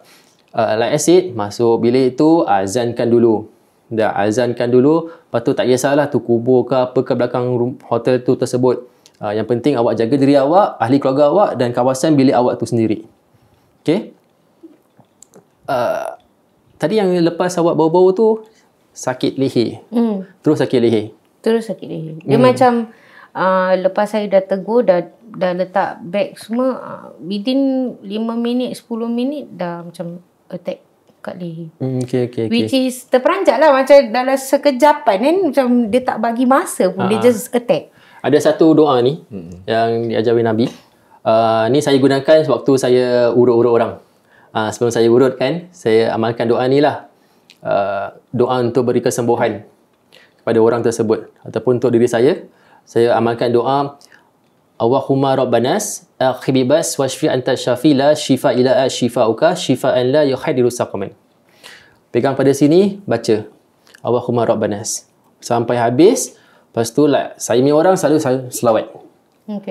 Like I said, masuk bilik tu azankan dulu. Dah azankan dulu. Lepas tu tak kisahlah tu kubur ke apa ke belakang hotel tu tersebut. Yang penting awak jaga diri awak, ahli keluarga awak dan kawasan bilik awak tu sendiri. Okay. Tadi yang lepas awak bau-bau tu sakit leher. Terus sakit leher. Terus sakit leher. Dia macam lepas saya dah tegur, dah letak beg semua, within 5 minit, 10 minit dah macam attack kat leher. Okay. Which is terperanjat lah, macam dalam sekejapan kan, macam dia tak bagi masa pun, dia just attack. Ada satu doa ni yang diajari Nabi. Ni saya gunakan sewaktu saya urut-urut orang. Sebelum saya urut kan, saya amalkan doa ni lah. Doa untuk beri kesembuhan kepada orang tersebut. Ataupun untuk diri saya amalkan doa Allahumma rabbanas akhibibas washfi anta syafi la syifa ila syifauka syifaan la yuhadiru saqaman. Pegang pada sini, baca Allahumma rabbanas sampai habis. Lepas tu saya punya orang selalu selawat.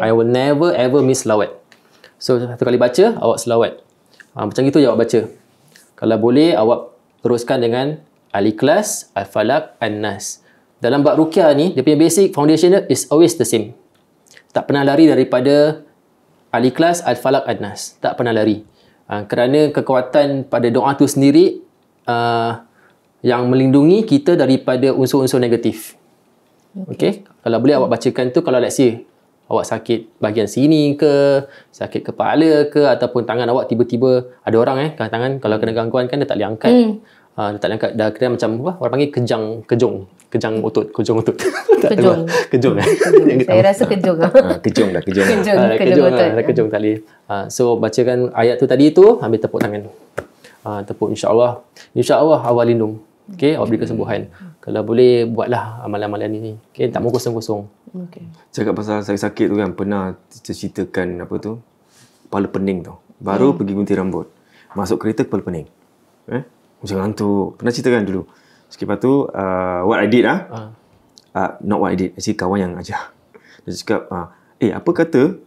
I will never ever miss selawat. So satu kali baca, awak selawat. Macam itu je awak baca. Kalau boleh, awak teruskan dengan Al-Ikhlas, Al-Falaq, An-Nas. Dalam bab ruqyah ni, dia punya basic foundation dia is always the same. Tak pernah lari daripada Al-Ikhlas, Al-Falaq, An-Nas. Tak pernah lari. Kerana kekuatan pada doa tu sendiri yang melindungi kita daripada unsur-unsur negatif. Okay. Kalau boleh awak bacakan tu, kalau let's say awak sakit bahagian sini ke, sakit kepala ke, ataupun tangan awak tiba-tiba ada orang tangan kalau kena gangguan kan dia tak boleh angkat. Dia tak boleh angkat, dah kena macam apa orang panggil kejang otot. Kejung. Saya rasa kejung. Kejung dah. Kejung tak boleh. So bacakan ayat tu tadi tu, ambil tepuk tangan. Tepuk insya-Allah awak lindung. Okay, awak beri kesembuhan. Kalau boleh, buatlah amalan-amalan ini. Okay, tak mau kosong-kosong. Okay. Cakap pasal saya sakit tu kan, pernah ceritakan apa tu, kepala pening tu. Baru pergi gunting rambut. Masuk kereta kepala pening. Macam ngantuk. Pernah ceritakan dulu. Lepas tu, what I did not what I did. Actually, kawan yang ajar. Dia cakap, apa kata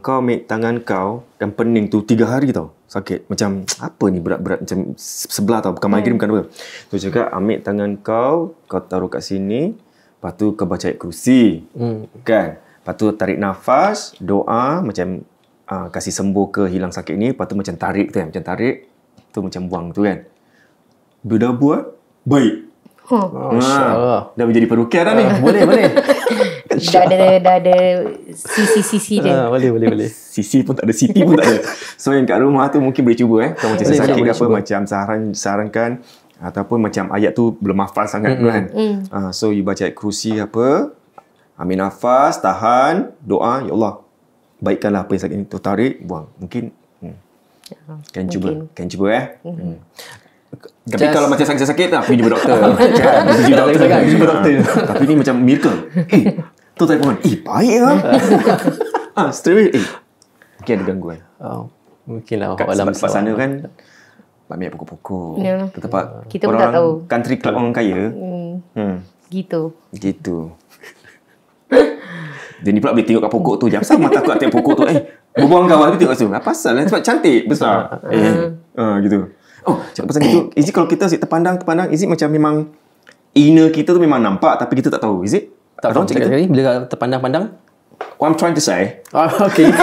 kau ambil tangan kau dan pening tu 3 hari tau. Sakit. Macam apa ni berat-berat. Macam sebelah tau. Bukan migraine, bukan apa. Tu cakap ambil tangan kau taruh kat sini. Lepas tu kau baca ayat kursi. Kan? Lepas tu tarik nafas, doa macam kasih sembuh ke hilang sakit ni. Lepas tu macam tarik tu kan. Macam tarik. Tu macam buang tu kan. Bila dah buat, baik. Dah menjadi perukian dah ni. Boleh. Dah ada sisi-sisi dia. Boleh. Sisi pun tak ada, Siti pun tak ada. So yang kat rumah tu mungkin boleh cuba Kalau macam sakit ke apa, cuba. macam sarankan ataupun macam ayat tu belum hafal sangat kan. So you baca ayat kursi apa, ambil nafas, tahan, doa, ya Allah baikkanlah apa yang sakit ni, tu tarik, buang. Mungkin kan cuba Tapi kalau macam sakit tak, pergi jumpa doktor. Pergi jumpa doktor. Tapi ni macam miracle. Tu telefon. Baik lah. Straight away. Mungkin ada gangguan. Mungkin lah. Sebab sana kan banyak pokok-pokok. Ya. Tempat Kita pun tak tahu. Country club orang kaya. Gitu. Dia ni pula boleh tengok kat pokok tu. Jangan pasal mata aku nak tengok pokok tu. Berbuang kawan aku tengok kat situ. Apa pasal? Sebab cantik, besar. Gitu. Cakap pasal gitu. Is it kalau kita terpandang, is it macam memang inner kita tu memang nampak tapi kita tak tahu? Is it? Tak tahu cakap sekali bila terpandang-pandang. What I'm trying to say. Okay.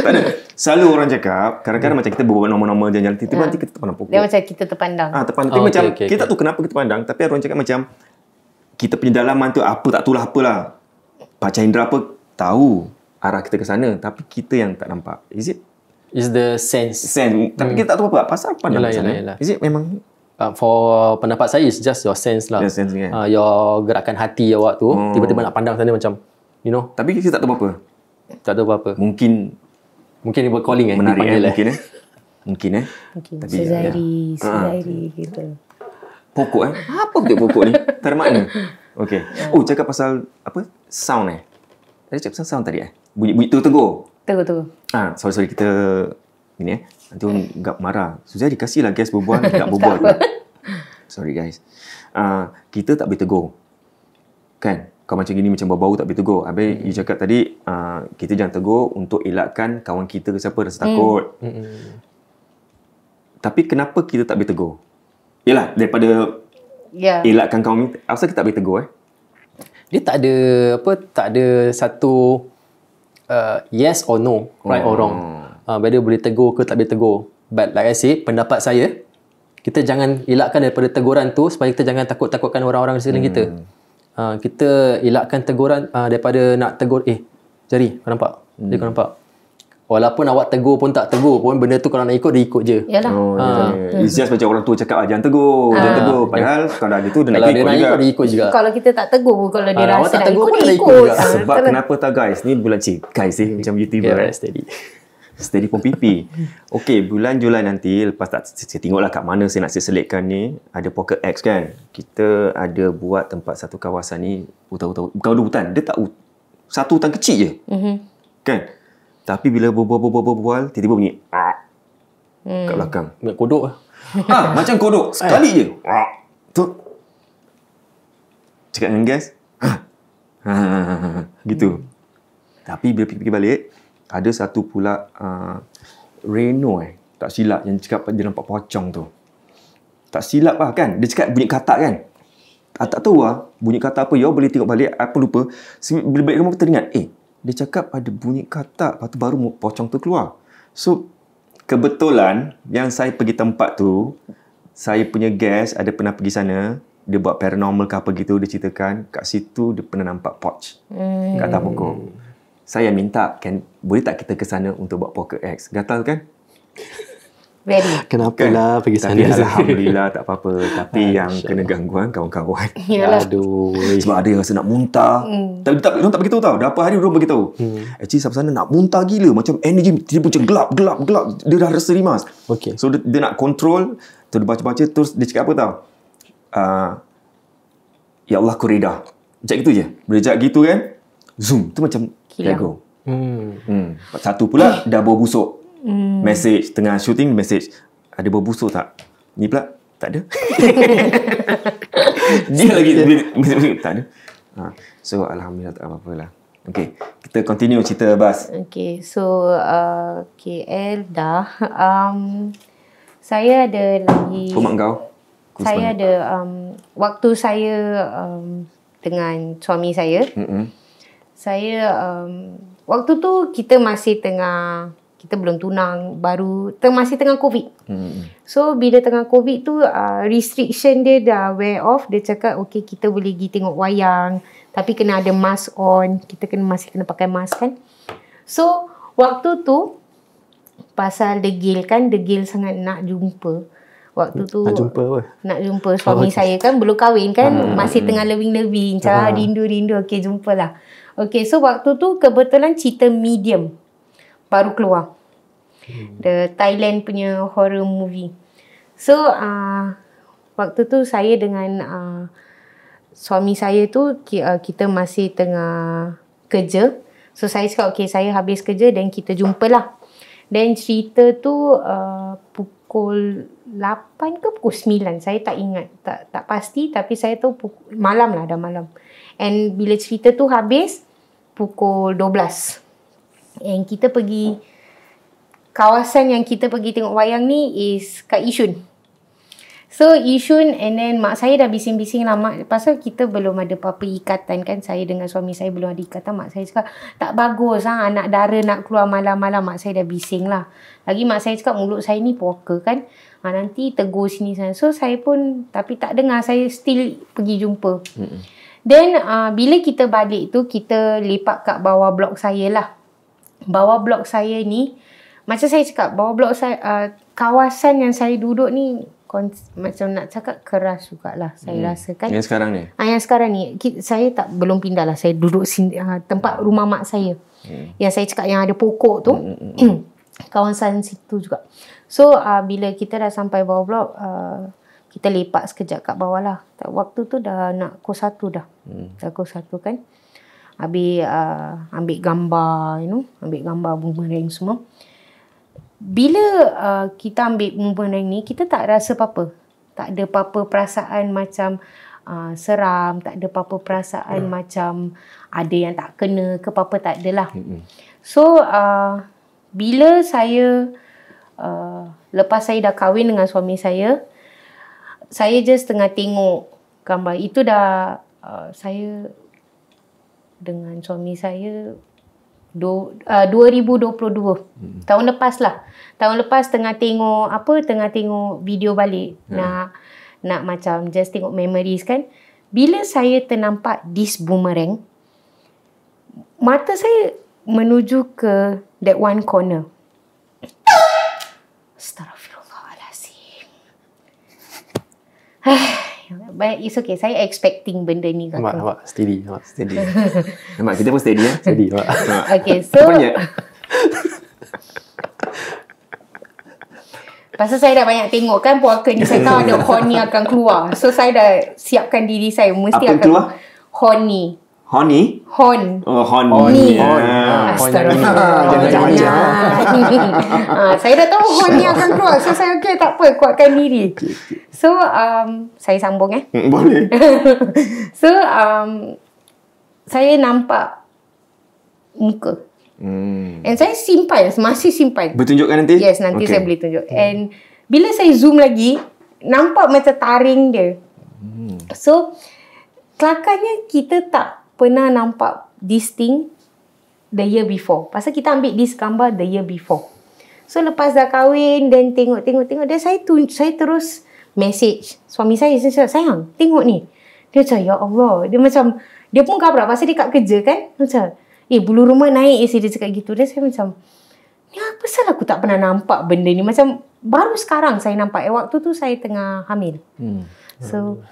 Tak ada. Selalu orang cakap, kadang-kadang macam kita berbual normal-normal jalan-jalan, tiba-tiba nanti kita terpandang pokok. Dia macam kita terpandang. Terpandang. Tapi macam kita tak tahu kenapa kita pandang, tapi orang cakap macam kita punya dalaman tu apa tak tahulah apalah. Panca indera apa tahu arah kita ke sana, tapi kita yang tak nampak. Is it? Is the sense. Tapi kita tak tahu apa pasal pandang ke sana. Yalah. Is it memang for pendapat saya, it's just your sense lah. Your sense, kan? Your gerakan hati awak tu, tiba-tiba nak pandang sana macam, you know. Tapi kita tak tahu apa. Tak tahu apa-apa. Mungkin dia bercalling menarik dipanggil mungkin. Mungkin Sezairi gitu. Pokok apa betul pokok ni? Tak ada makna. Okey. Cakap pasal apa? Sound Tadi cakap pasal sound tadi Bunyi tegur. Tunggu. Sorry kita ini nanti orang gak marah. Suzai dikasihlah guys berbual, tak berbual. Sorry guys. Kita tak boleh tegur. Kan? Kau macam gini macam bau-bau tak boleh tegur. Habis you cakap tadi kita jangan tegur untuk elakkan kawan kita ke siapa rasa takut. Tapi kenapa kita tak boleh tegur? Yalah, daripada elakkan kawan kita, asal kita tak boleh tegur Dia tak ada satu yes or no, right or wrong. Whether boleh tegur ke tak boleh tegur. But like I say, pendapat saya, kita jangan elakkan daripada teguran tu supaya kita jangan takut-takutkan orang-orang di sekeliling kita. Kita elakkan teguran daripada nak tegur, Jari, kau nampak? Dia kau nampak? Walaupun awak tegur pun tak tegur pun, benda tu kalau nak ikut, dia ikut je. Yalah. It's just macam orang tua cakap, jangan tegur. Padahal kalau dah gitu, dia nak ikut juga. Dia ikut juga. Kalau kita tak tegur pun, kalau dia rasa nak ikut, dia ikut juga. Sebab kenapa tak guys? Ni bulan guys macam YouTuber. Steady pun pipi. Okey, bulan Julai nanti, lepas saya tengoklah kat mana saya nak selitkan ni, ada Pocket X kan. Kita ada buat tempat satu kawasan ni, hutan-hutan. Bukan hutan, dia tak satu hutan kecil je. Kan? Tapi bila berbual, tiba-tiba bunyi kat belakang. Kodok lah. Macam kodok. Sekali je. Tu. Cakap dengan guys. Gitu. Tapi bila fikir balik, ada satu pula Reno tak silap yang cakap dia nampak pocong tu. Tak silap lah kan. Dia cakap bunyi katak kan. Tak tahu lah bunyi kata apa. Ya boleh tengok balik. Apa lupa. Bila balik rumah kita ingat. Dia cakap ada bunyi katak. Lepas tu baru pocong tu keluar. So kebetulan yang saya pergi tempat tu, saya punya guest ada pernah pergi sana. Dia buat paranormal ke apa gitu. Dia ceritakan kat situ dia pernah nampak poch kat atas pokok. Saya minta, boleh tak kita ke sana untuk buat Pocket X? Gatal kan? Very. Kenapalah pergi sana? Tapi alhamdulillah tak apa-apa. Tapi yang kena gangguan kawan-kawan. Aduh. Sebab ada yang rasa nak muntah. Tapi dia tak beritahu tau. Dah apa hari dia beritahu. Actually sampai sana nak muntah gila. Macam energy tiba macam gelap. Dia dah rasa rimas. Okay. So dia nak control. Terus dia baca-baca. Terus dia cakap apa tau? Ya Allah aku reda. Macam gitu je. Bila cakap gitu kan. Zoom. Tu macam Lego. Satu pula dah bau busuk. Message tengah shooting, message ada bau busuk tak? Ni pula tak ada. Dia lagi message tak ada. So alhamdulillah tak apa-apa lah. Okay, kita continue cerita Bas. Okay, so KL dah. Saya ada lagi. Mak kau? Saya ada waktu saya dengan suami saya. Saya waktu tu kita masih kita belum tunang, masih tengah COVID. So bila tengah COVID tu restriction dia dah wear off. Dia cakap okay, kita boleh pergi tengok wayang tapi kena ada mask on. Kita masih kena pakai mask kan. So waktu tu pasal degil sangat nak jumpa. Waktu tu nak jumpa suami saya kan, belum kahwin kan, masih tengah loving-loving, rindu-rindu. Okay, jumpalah. Okay, so waktu tu kebetulan cerita Medium baru keluar. The Thailand punya horror movie. So waktu tu saya dengan suami saya tu kita masih tengah kerja. So saya cakap okay, saya habis kerja dan kita jumpalah. Dan cerita tu pukul 8 ke pukul 9, saya tak ingat, tak pasti, tapi saya tahu malam lah, dah malam. And bila cerita tu habis pukul 12, and kita pergi kawasan yang kita pergi tengok wayang ni is kat Yishun. So Yishun, and then mak saya dah bising-bising lah, pasal kita belum ada apa-apa ikatan kan. Saya dengan suami saya belum ada ikatan. Mak saya cakap tak bagus anak dara nak keluar malam-malam. Mak saya dah bising lah. Lagi mak saya cakap mulut saya ni poker kan, nanti tegur sini sana. So saya pun tapi tak dengar, saya still pergi jumpa. Then bila kita balik tu, kita lepak kat bawah blok saya lah. Bawah blok saya ni, macam saya cakap, bawah blok saya, kawasan yang saya duduk ni macam nak cakap keras jugalah saya rasa kan. Yang sekarang ni? Yang sekarang ni saya belum pindah lah. Saya duduk sini, tempat rumah mak saya. Yang saya cakap yang ada pokok tu. Kawasan situ juga. So bila kita dah sampai bawah blok, kita lepak sekejap kat bawah lah. Waktu tu dah nak pukul 1 dah. Dah pukul 1 kan. Habis ambil gambar, ambil gambar boomerang semua. Bila kita ambil boomerang ni, kita tak rasa apa-apa. Tak ada apa-apa perasaan macam seram, tak ada apa-apa perasaan macam ada yang tak kena ke apa-apa, tak adalah. So bila saya lepas saya dah kahwin dengan suami saya just tengah tengok gambar itu dah. Saya dengan suami saya 2022 tahun lepas lah. Tahun lepas tengah tengok video balik, nak macam just tengok memories kan. Bila saya ternampak this boomerang, mata saya menuju ke that one corner. Astaghfirullahalazim. But it's okay. Saya expecting benda ni. Awak steady. Nampak kita pun steady ya. Steady awak. Okay, so pasal saya dah banyak tengok kan puaka ni, saya tahu ada horn ni akan keluar. So saya dah siapkan diri saya mesti apa akan keluar? Horn ni. Honey? Hon. Oh, Hon. Ni. Jangan. Saya dah tahu hon ni akan keluar. So saya okay, tak apa, kuatkan diri. So saya sambung Boleh. So saya nampak muka. And saya masih simpan. Bertunjukkan nanti? Yes, nanti saya boleh tunjuk. And bila saya zoom lagi, nampak macam taring dia. So kelakarnya kita tak pernah nampak this thing the year before. Pasal kita ambil this gambar the year before. So lepas dah kahwin dan tengok dan saya terus message suami saya cakap, sayang tengok ni. Dia macam ya Allah. Dia pun kabrak pasal dia kat kerja kan. Macam bulu rumah naik dia cakap gitu. Dan saya macam ni apa salah aku tak pernah nampak benda ni. Macam baru sekarang saya nampak. Waktu tu saya tengah hamil. So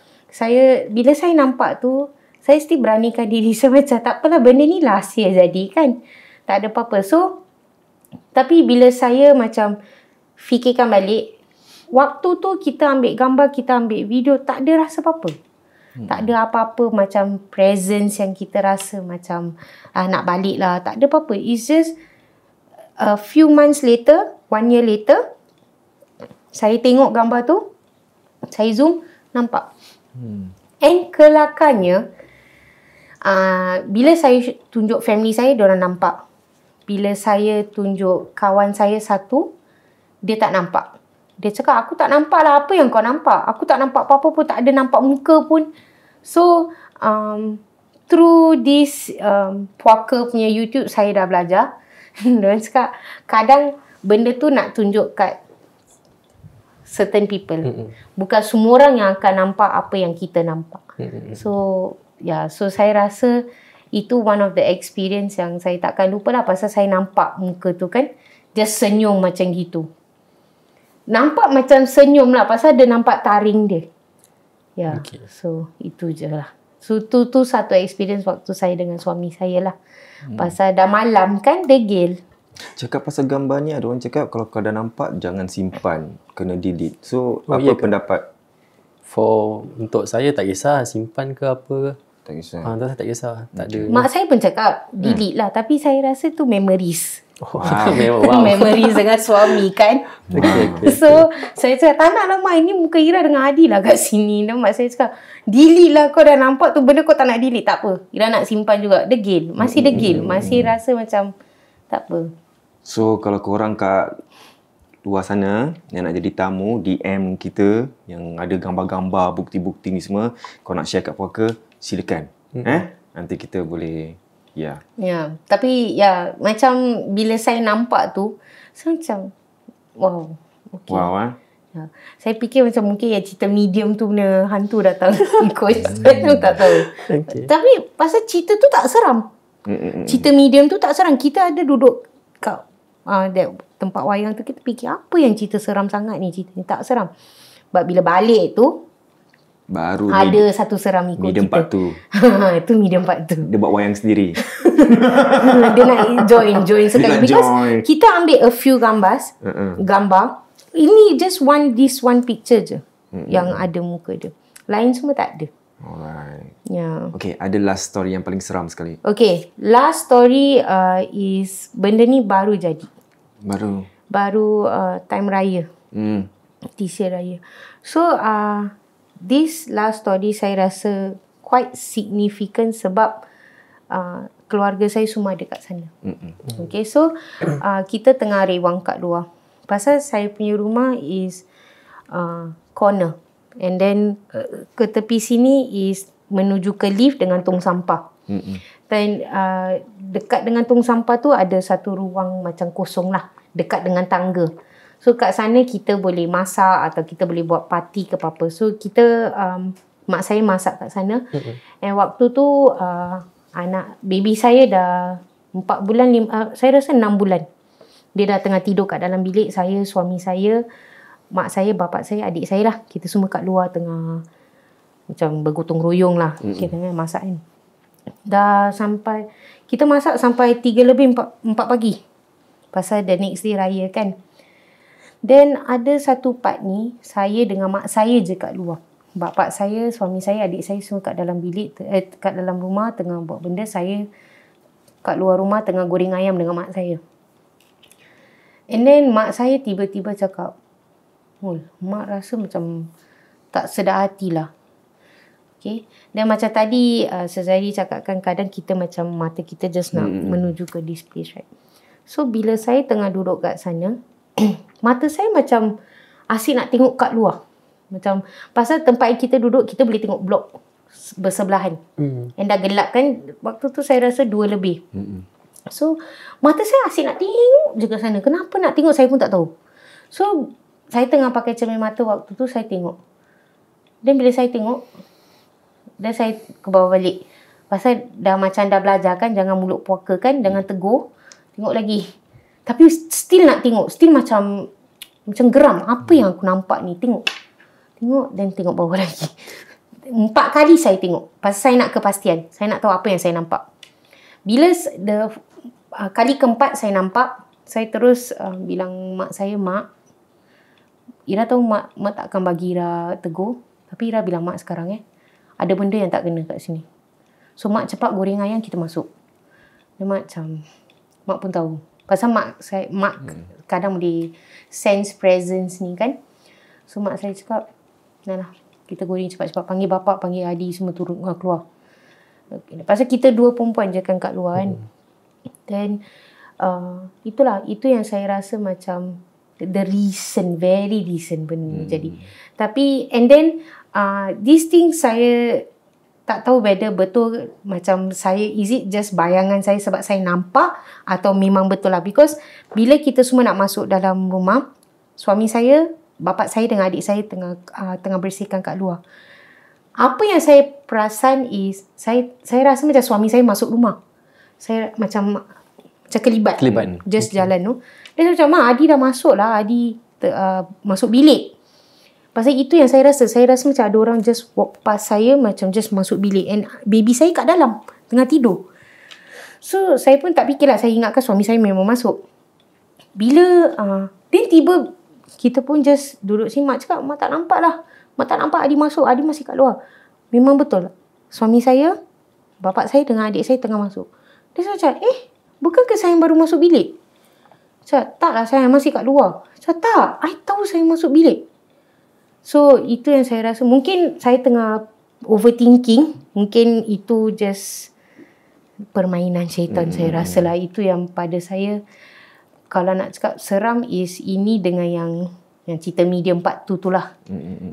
bila saya nampak tu, saya mesti beranikan diri saya macam tak apalah, benda ni last year jadi kan. Tak ada apa-apa. So tapi bila saya macam fikirkan balik, waktu tu kita ambil gambar, kita ambil video, tak ada rasa apa-apa. Tak ada apa-apa macam presence yang kita rasa macam nak balik lah. Tak ada apa-apa. It's just a few months later, 1 year later, saya tengok gambar tu, saya zoom, nampak. And kelakarnya, bila saya tunjuk family saya, diorang nampak. Bila saya tunjuk kawan saya satu, dia tak nampak. Dia cakap, aku tak nampak lah apa yang kau nampak. Aku tak nampak apa-apa pun, tak ada nampak muka pun. So, through this puaka punya YouTube, saya dah belajar. Diorang cakap, kadang benda tu nak tunjuk kat certain people. Bukan semua orang yang akan nampak apa yang kita nampak. So saya rasa itu one of the experience yang saya takkan lupa lah, pasal saya nampak muka tu kan, dia senyum macam gitu. Nampak macam senyum lah, pasal dia nampak taring dia. So itu je lah. So tu satu experience waktu saya dengan suami saya lah. Pasal dah malam kan, degil. Cakap pasal gambar ni, ada orang cakap kalau kau dah nampak, jangan simpan, kena delete. So, apa pendapat? Untuk saya tak kisah simpan ke apa ke. Tak kisah. Tak kisah. Tak ada. Mak saya pun cakap delete lah, tapi saya rasa tu memories. Wow. Memories dengan suami kan. So, saya cakap, tak nak lah mak, ini muka Ira dengan Adi lah kat sini. Dan mak saya cakap, delete lah, kau dah nampak tu benda kau tak nak delete. Tak apa, Ira nak simpan juga. Degil, masih degil. Masih rasa macam tak apa. So, kalau korang kat luar sana yang nak jadi tamu, DM kita yang ada gambar-gambar, bukti-bukti ni semua, kau nak share kat Puaka, silakan. Nanti kita boleh, tapi macam bila saya nampak tu, saya macam, wow. Okay. Wow, Saya fikir macam mungkin cerita medium tu punya hantu datang ikut. Saya tak tahu. Tapi pasal cerita tu tak seram. Cerita medium tu tak seram. Kita ada duduk kat tempat wayang tu, kita fikir apa yang cerita seram sangat ni, cerita ni tak seram. But bila balik tu baru ada satu seram ikut medium kita. part tu. Itu medium part tu. Dia buat wayang sendiri. Dia nak join sekali. Because kita ambil a few gambar. Ini just this one picture je yang ada muka dia. Lain semua tak ada. Alright. Okay, ada last story yang paling seram sekali. Okay, last story is benda ni baru jadi. Baru time raya. TC raya. So, this last story saya rasa quite significant sebab keluarga saya semua ada kat sana. Okay, so kita tengah rewang kat luar. Pasal saya punya rumah is corner. And then ke tepi sini is menuju ke lift dengan tong sampah. Dan dekat dengan tong sampah tu ada satu ruang macam kosong lah, dekat dengan tangga. So kat sana kita boleh masak atau kita boleh buat party ke apa-apa. So kita mak saya masak kat sana. And waktu tu anak baby saya dah 4 bulan, saya rasa 6 bulan. Dia dah tengah tidur kat dalam bilik. Saya, suami saya, mak saya, bapak saya, adik saya lah. Kita semua kat luar tengah macam bergotong royong lah. Kita tengah masak kan. Dah sampai, kita masak sampai 4 pagi. Pasal the next day raya kan. Then ada satu part ni, saya dengan mak saya je kat luar. Bapak saya, suami saya, adik saya semua kat dalam bilik, kat dalam rumah tengah buat benda. Saya kat luar rumah tengah goreng ayam dengan mak saya. And then mak saya tiba-tiba cakap, mak rasa macam tak sedar hati lah. Okay. Dan macam tadi Sazali cakapkan, kadang kita macam mata kita just nak menuju ke this place, right? So bila saya tengah duduk kat sana, mata saya macam asyik nak tengok kat luar. Macam pasal tempat kita duduk, kita boleh tengok blok bersebelahan. And dah gelap kan. Waktu tu saya rasa 2 lebih. So mata saya asyik nak tengok je kat sana. Kenapa nak tengok saya pun tak tahu. So saya tengah pakai cermin mata waktu tu, saya tengok. Dan bila saya tengok, dan saya ke bawah balik. Pasal dah macam dah belajar kan, jangan mulut puaka kan, jangan tegur. Tengok lagi. Tapi still nak tengok. Still macam geram. Apa yang aku nampak ni? Tengok dan tengok bawah lagi. 4 kali saya tengok. Pasal saya nak kepastian. Saya nak tahu apa yang saya nampak. Bila kali keempat saya nampak, saya terus bilang mak saya, mak, Ira tahu mak tak akan bagi Ira tegur. Tapi Ira bilang mak sekarang ada benda yang tak kena kat sini. So mak cepat goreng ayam, kita masuk. Dan mak macam, mak pun tahu. Pasal mak kadang boleh sense presence ni kan. So mak saya cakap, nah lah, kita goreng cepat-cepat. Panggil bapak, panggil adik semua turun keluar. Pasal kita dua perempuan je kan kat luar kan. Dan itulah, itu yang saya rasa macam the reason, very reason benda ni jadi. Tapi and then this thing saya tak tahu whether betul, macam saya, is it just bayangan saya sebab saya nampak atau memang betul lah. Because bila kita semua nak masuk dalam rumah, suami saya, bapa saya dengan adik saya tengah bersihkan kat luar. Apa yang saya perasan is saya rasa macam suami saya masuk rumah. Saya macam kelibat. Just jalan tu. Dia macam, "Mak, Adi dah masuk lah. Adi masuk bilik." Pasal itu yang saya rasa. Saya rasa macam ada orang just walk past saya, macam just masuk bilik. And baby saya kat dalam, tengah tidur. So, saya pun tak fikirlah. Saya ingatkan suami saya memang masuk. Bila then tiba, kita pun just duduk sini. Mak cakap, "Mak tak nampak lah. Mak tak nampak Adi masuk. Adi masih kat luar." Memang betul. Suami saya, bapa saya dengan adik saya tengah masuk. Dia cakap, "Bukankah saya baru masuk bilik?" Cakap, "Tak lah, saya masih kat luar." Cakap, "Tak, I tahu saya masuk bilik." So, itu yang saya rasa. Mungkin saya tengah overthinking. Mungkin itu just permainan syaitan. Saya rasa lah. Itu yang pada saya, kalau nak cakap seram is ini dengan yang cerita medium part tu lah.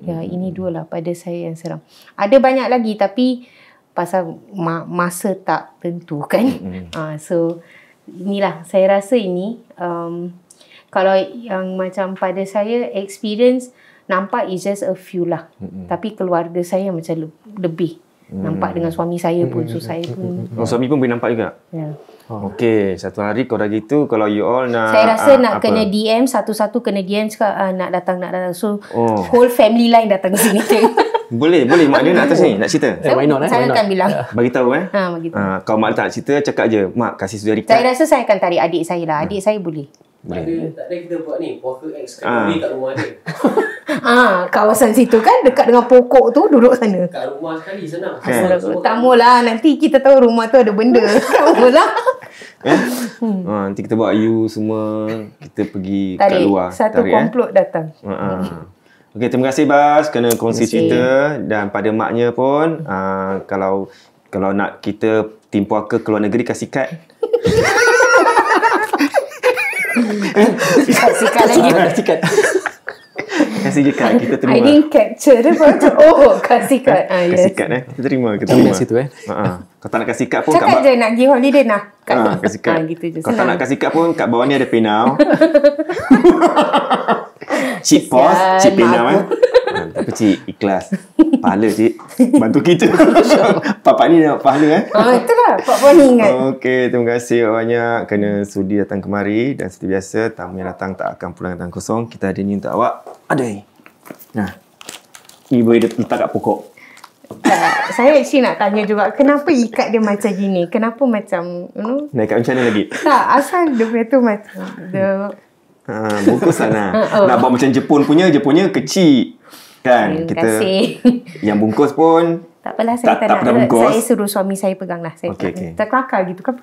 Ya, ini dua lah pada saya yang seram. Ada banyak lagi tapi pasal masa tak tentu kan. So, inilah. Saya rasa ini, kalau yang macam pada saya experience, nampak is just a few lah. Tapi keluarga saya macam lebih. Nampak dengan suami saya pun. So saya pun. Suami pun boleh nampak juga? Ya. Okey, satu hari korang gitu, kalau you all nak... Saya rasa nak kena DM, satu-satu kena DM cakap nak datang. So whole family line datang ke sini. Boleh. Mak dia nak atas ni, nak cerita? Why not? Saya akan bilang. Bagi tahu Bagi tahu. Kalau mak tak nak cerita, cakap je, "Mak, kasih saudari Saya rasa saya akan tarik adik saya lah. Adik saya boleh. Tak ada kita buat ni puaka X kat rumah dia. Kawasan situ kan, dekat dengan pokok tu, duduk sana. Kat rumah sekali senang. Tamulah, nanti kita tahu rumah tu ada benda. Tamulah. Nanti kita bawa you semua, kita pergi kat Tarik luar. satu komplot datang. Okey, terima kasih Bas kerana kongsi cerita. Dan pada maknya pun, kalau nak kita tim puaka keluar negeri, kasih kad. Kasih kad. Kasih je kad, kita terima. I didn't capture dia pun. Kasih kad. Kasih kad kita terima. Kita terima situ Kalau tak nak kasih kad pun cakap je nak pergi holiday nak. Kasih kad. Gitu je. Kalau tak nak kasih kad pun kat bawah ni ada PayNow. Cik pos, Cik PayNow Tapi Cik ikhlas. Pahala Cik, bantu kita. Papa ni nak pahala itulah Pak ni ingat. Okey, terima kasih banyak kerana sudi datang kemari. Dan seperti biasa, tamu yang datang tak akan pulang datang kosong. Kita ada ni untuk awak. Ada. Nah, ni boleh letak kat pokok. Saya actually nak tanya juga, kenapa ikat dia macam gini? Kenapa macam Nak ikat macam mana lagi? Tak, asal dia punya tu macam bungkus sana. Nak buat macam Jepunnya kecil. Kan? Terima kasih. Yang bungkus pun tak apalah, saya tak nak bungkus. Saya suruh suami saya pegang lah. Saya terkelakar gitu kan.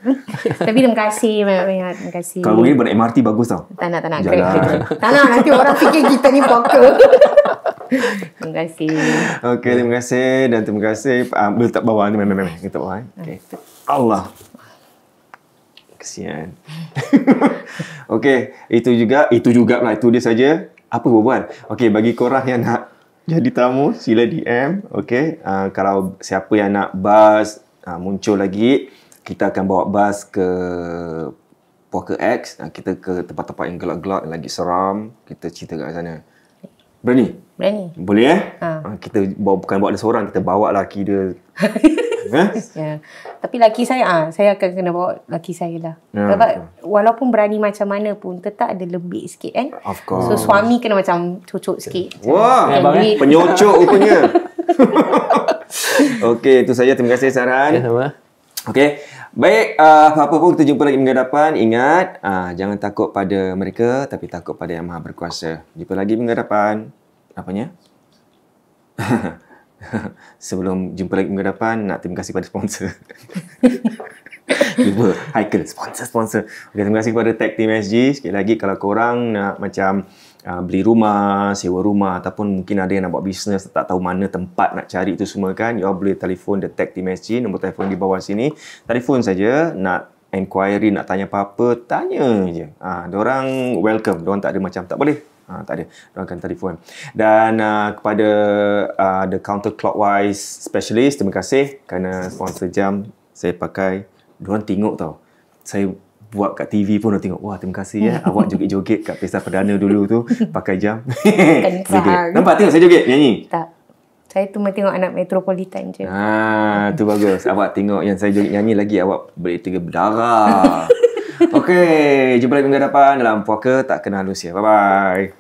Tapi terima kasih banyak-banyak. Terima kasih. Kalau boleh buat MRT bagus tau. Tak nak. Tak nak, nanti orang fikir kita ni puaka. Terima kasih. Okey, terima kasih. Dan terima kasih. Boleh letak bawah ni. Memang letak bawah. Okay. Allah. Kesian. Okey, itu juga lah. Itu dia saja. Apa berbual? Okey, bagi korang yang nak jadi tamu, sila DM. Okey, kalau siapa yang nak Bas muncul lagi, kita akan bawa Bas ke Puaka X. Kita ke tempat-tempat yang gelap-gelap, yang lagi seram. Kita cerita kat sana. Berani? Boleh kita bukan bawa dia seorang, kita bawa laki dia. Ya. Tapi laki saya akan kena bawa laki saya lah. Sebab walaupun berani macam mana pun, tetap ada lembik sikit kan. Of course. So suami kena macam cocok sikit. Wah, penyocok rupanya. Okey, itu saja. Terima kasih Sarhan. Okey. Baik, apa-apa pun kita jumpa lagi minggu depan. Ingat, jangan takut pada mereka, tapi takut pada Yang Maha Berkuasa. Jumpa lagi minggu depan. Apanya? Sebelum jumpa lagi minggu depan, nak terima kasih kepada sponsor. Lupa, Haikal, sponsor. Okay, terima kasih kepada Tech Team SG. Sekali lagi, kalau korang nak macam beli rumah, sewa rumah, ataupun mungkin ada yang nak buat bisnes, tak tahu mana tempat nak cari itu semua kan, you all boleh telefon The Tech Team SG, nombor telefon di bawah sini. Telefon saja, nak inquiry, nak tanya apa-apa, tanya je. Diorang welcome, diorang tak ada macam tak boleh. Tak ada. Diorang akan telefon. Dan kepada The Counterclockwise Specialist, terima kasih kerana sponsor jam saya pakai. Diorang tengok tau. Saya buat kat TV pun diorang tengok. Wah, terima kasih ya. Awak joget-joget kat Pesta Perdana dulu tu pakai jam. Nampak tengok saya joget nyanyi? Tak. Saya cuma tengok anak Metropolitan je. Tu bagus. Awak tengok yang saya joget nyanyi lagi, awak boleh berdarah. Okey, jumpa lagi minggu depan dalam Puaka Tak Kenal Usia. Bye-bye.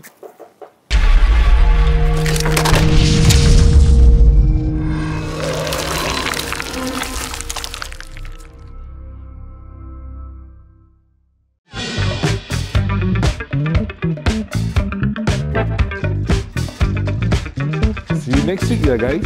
See you next week, guys.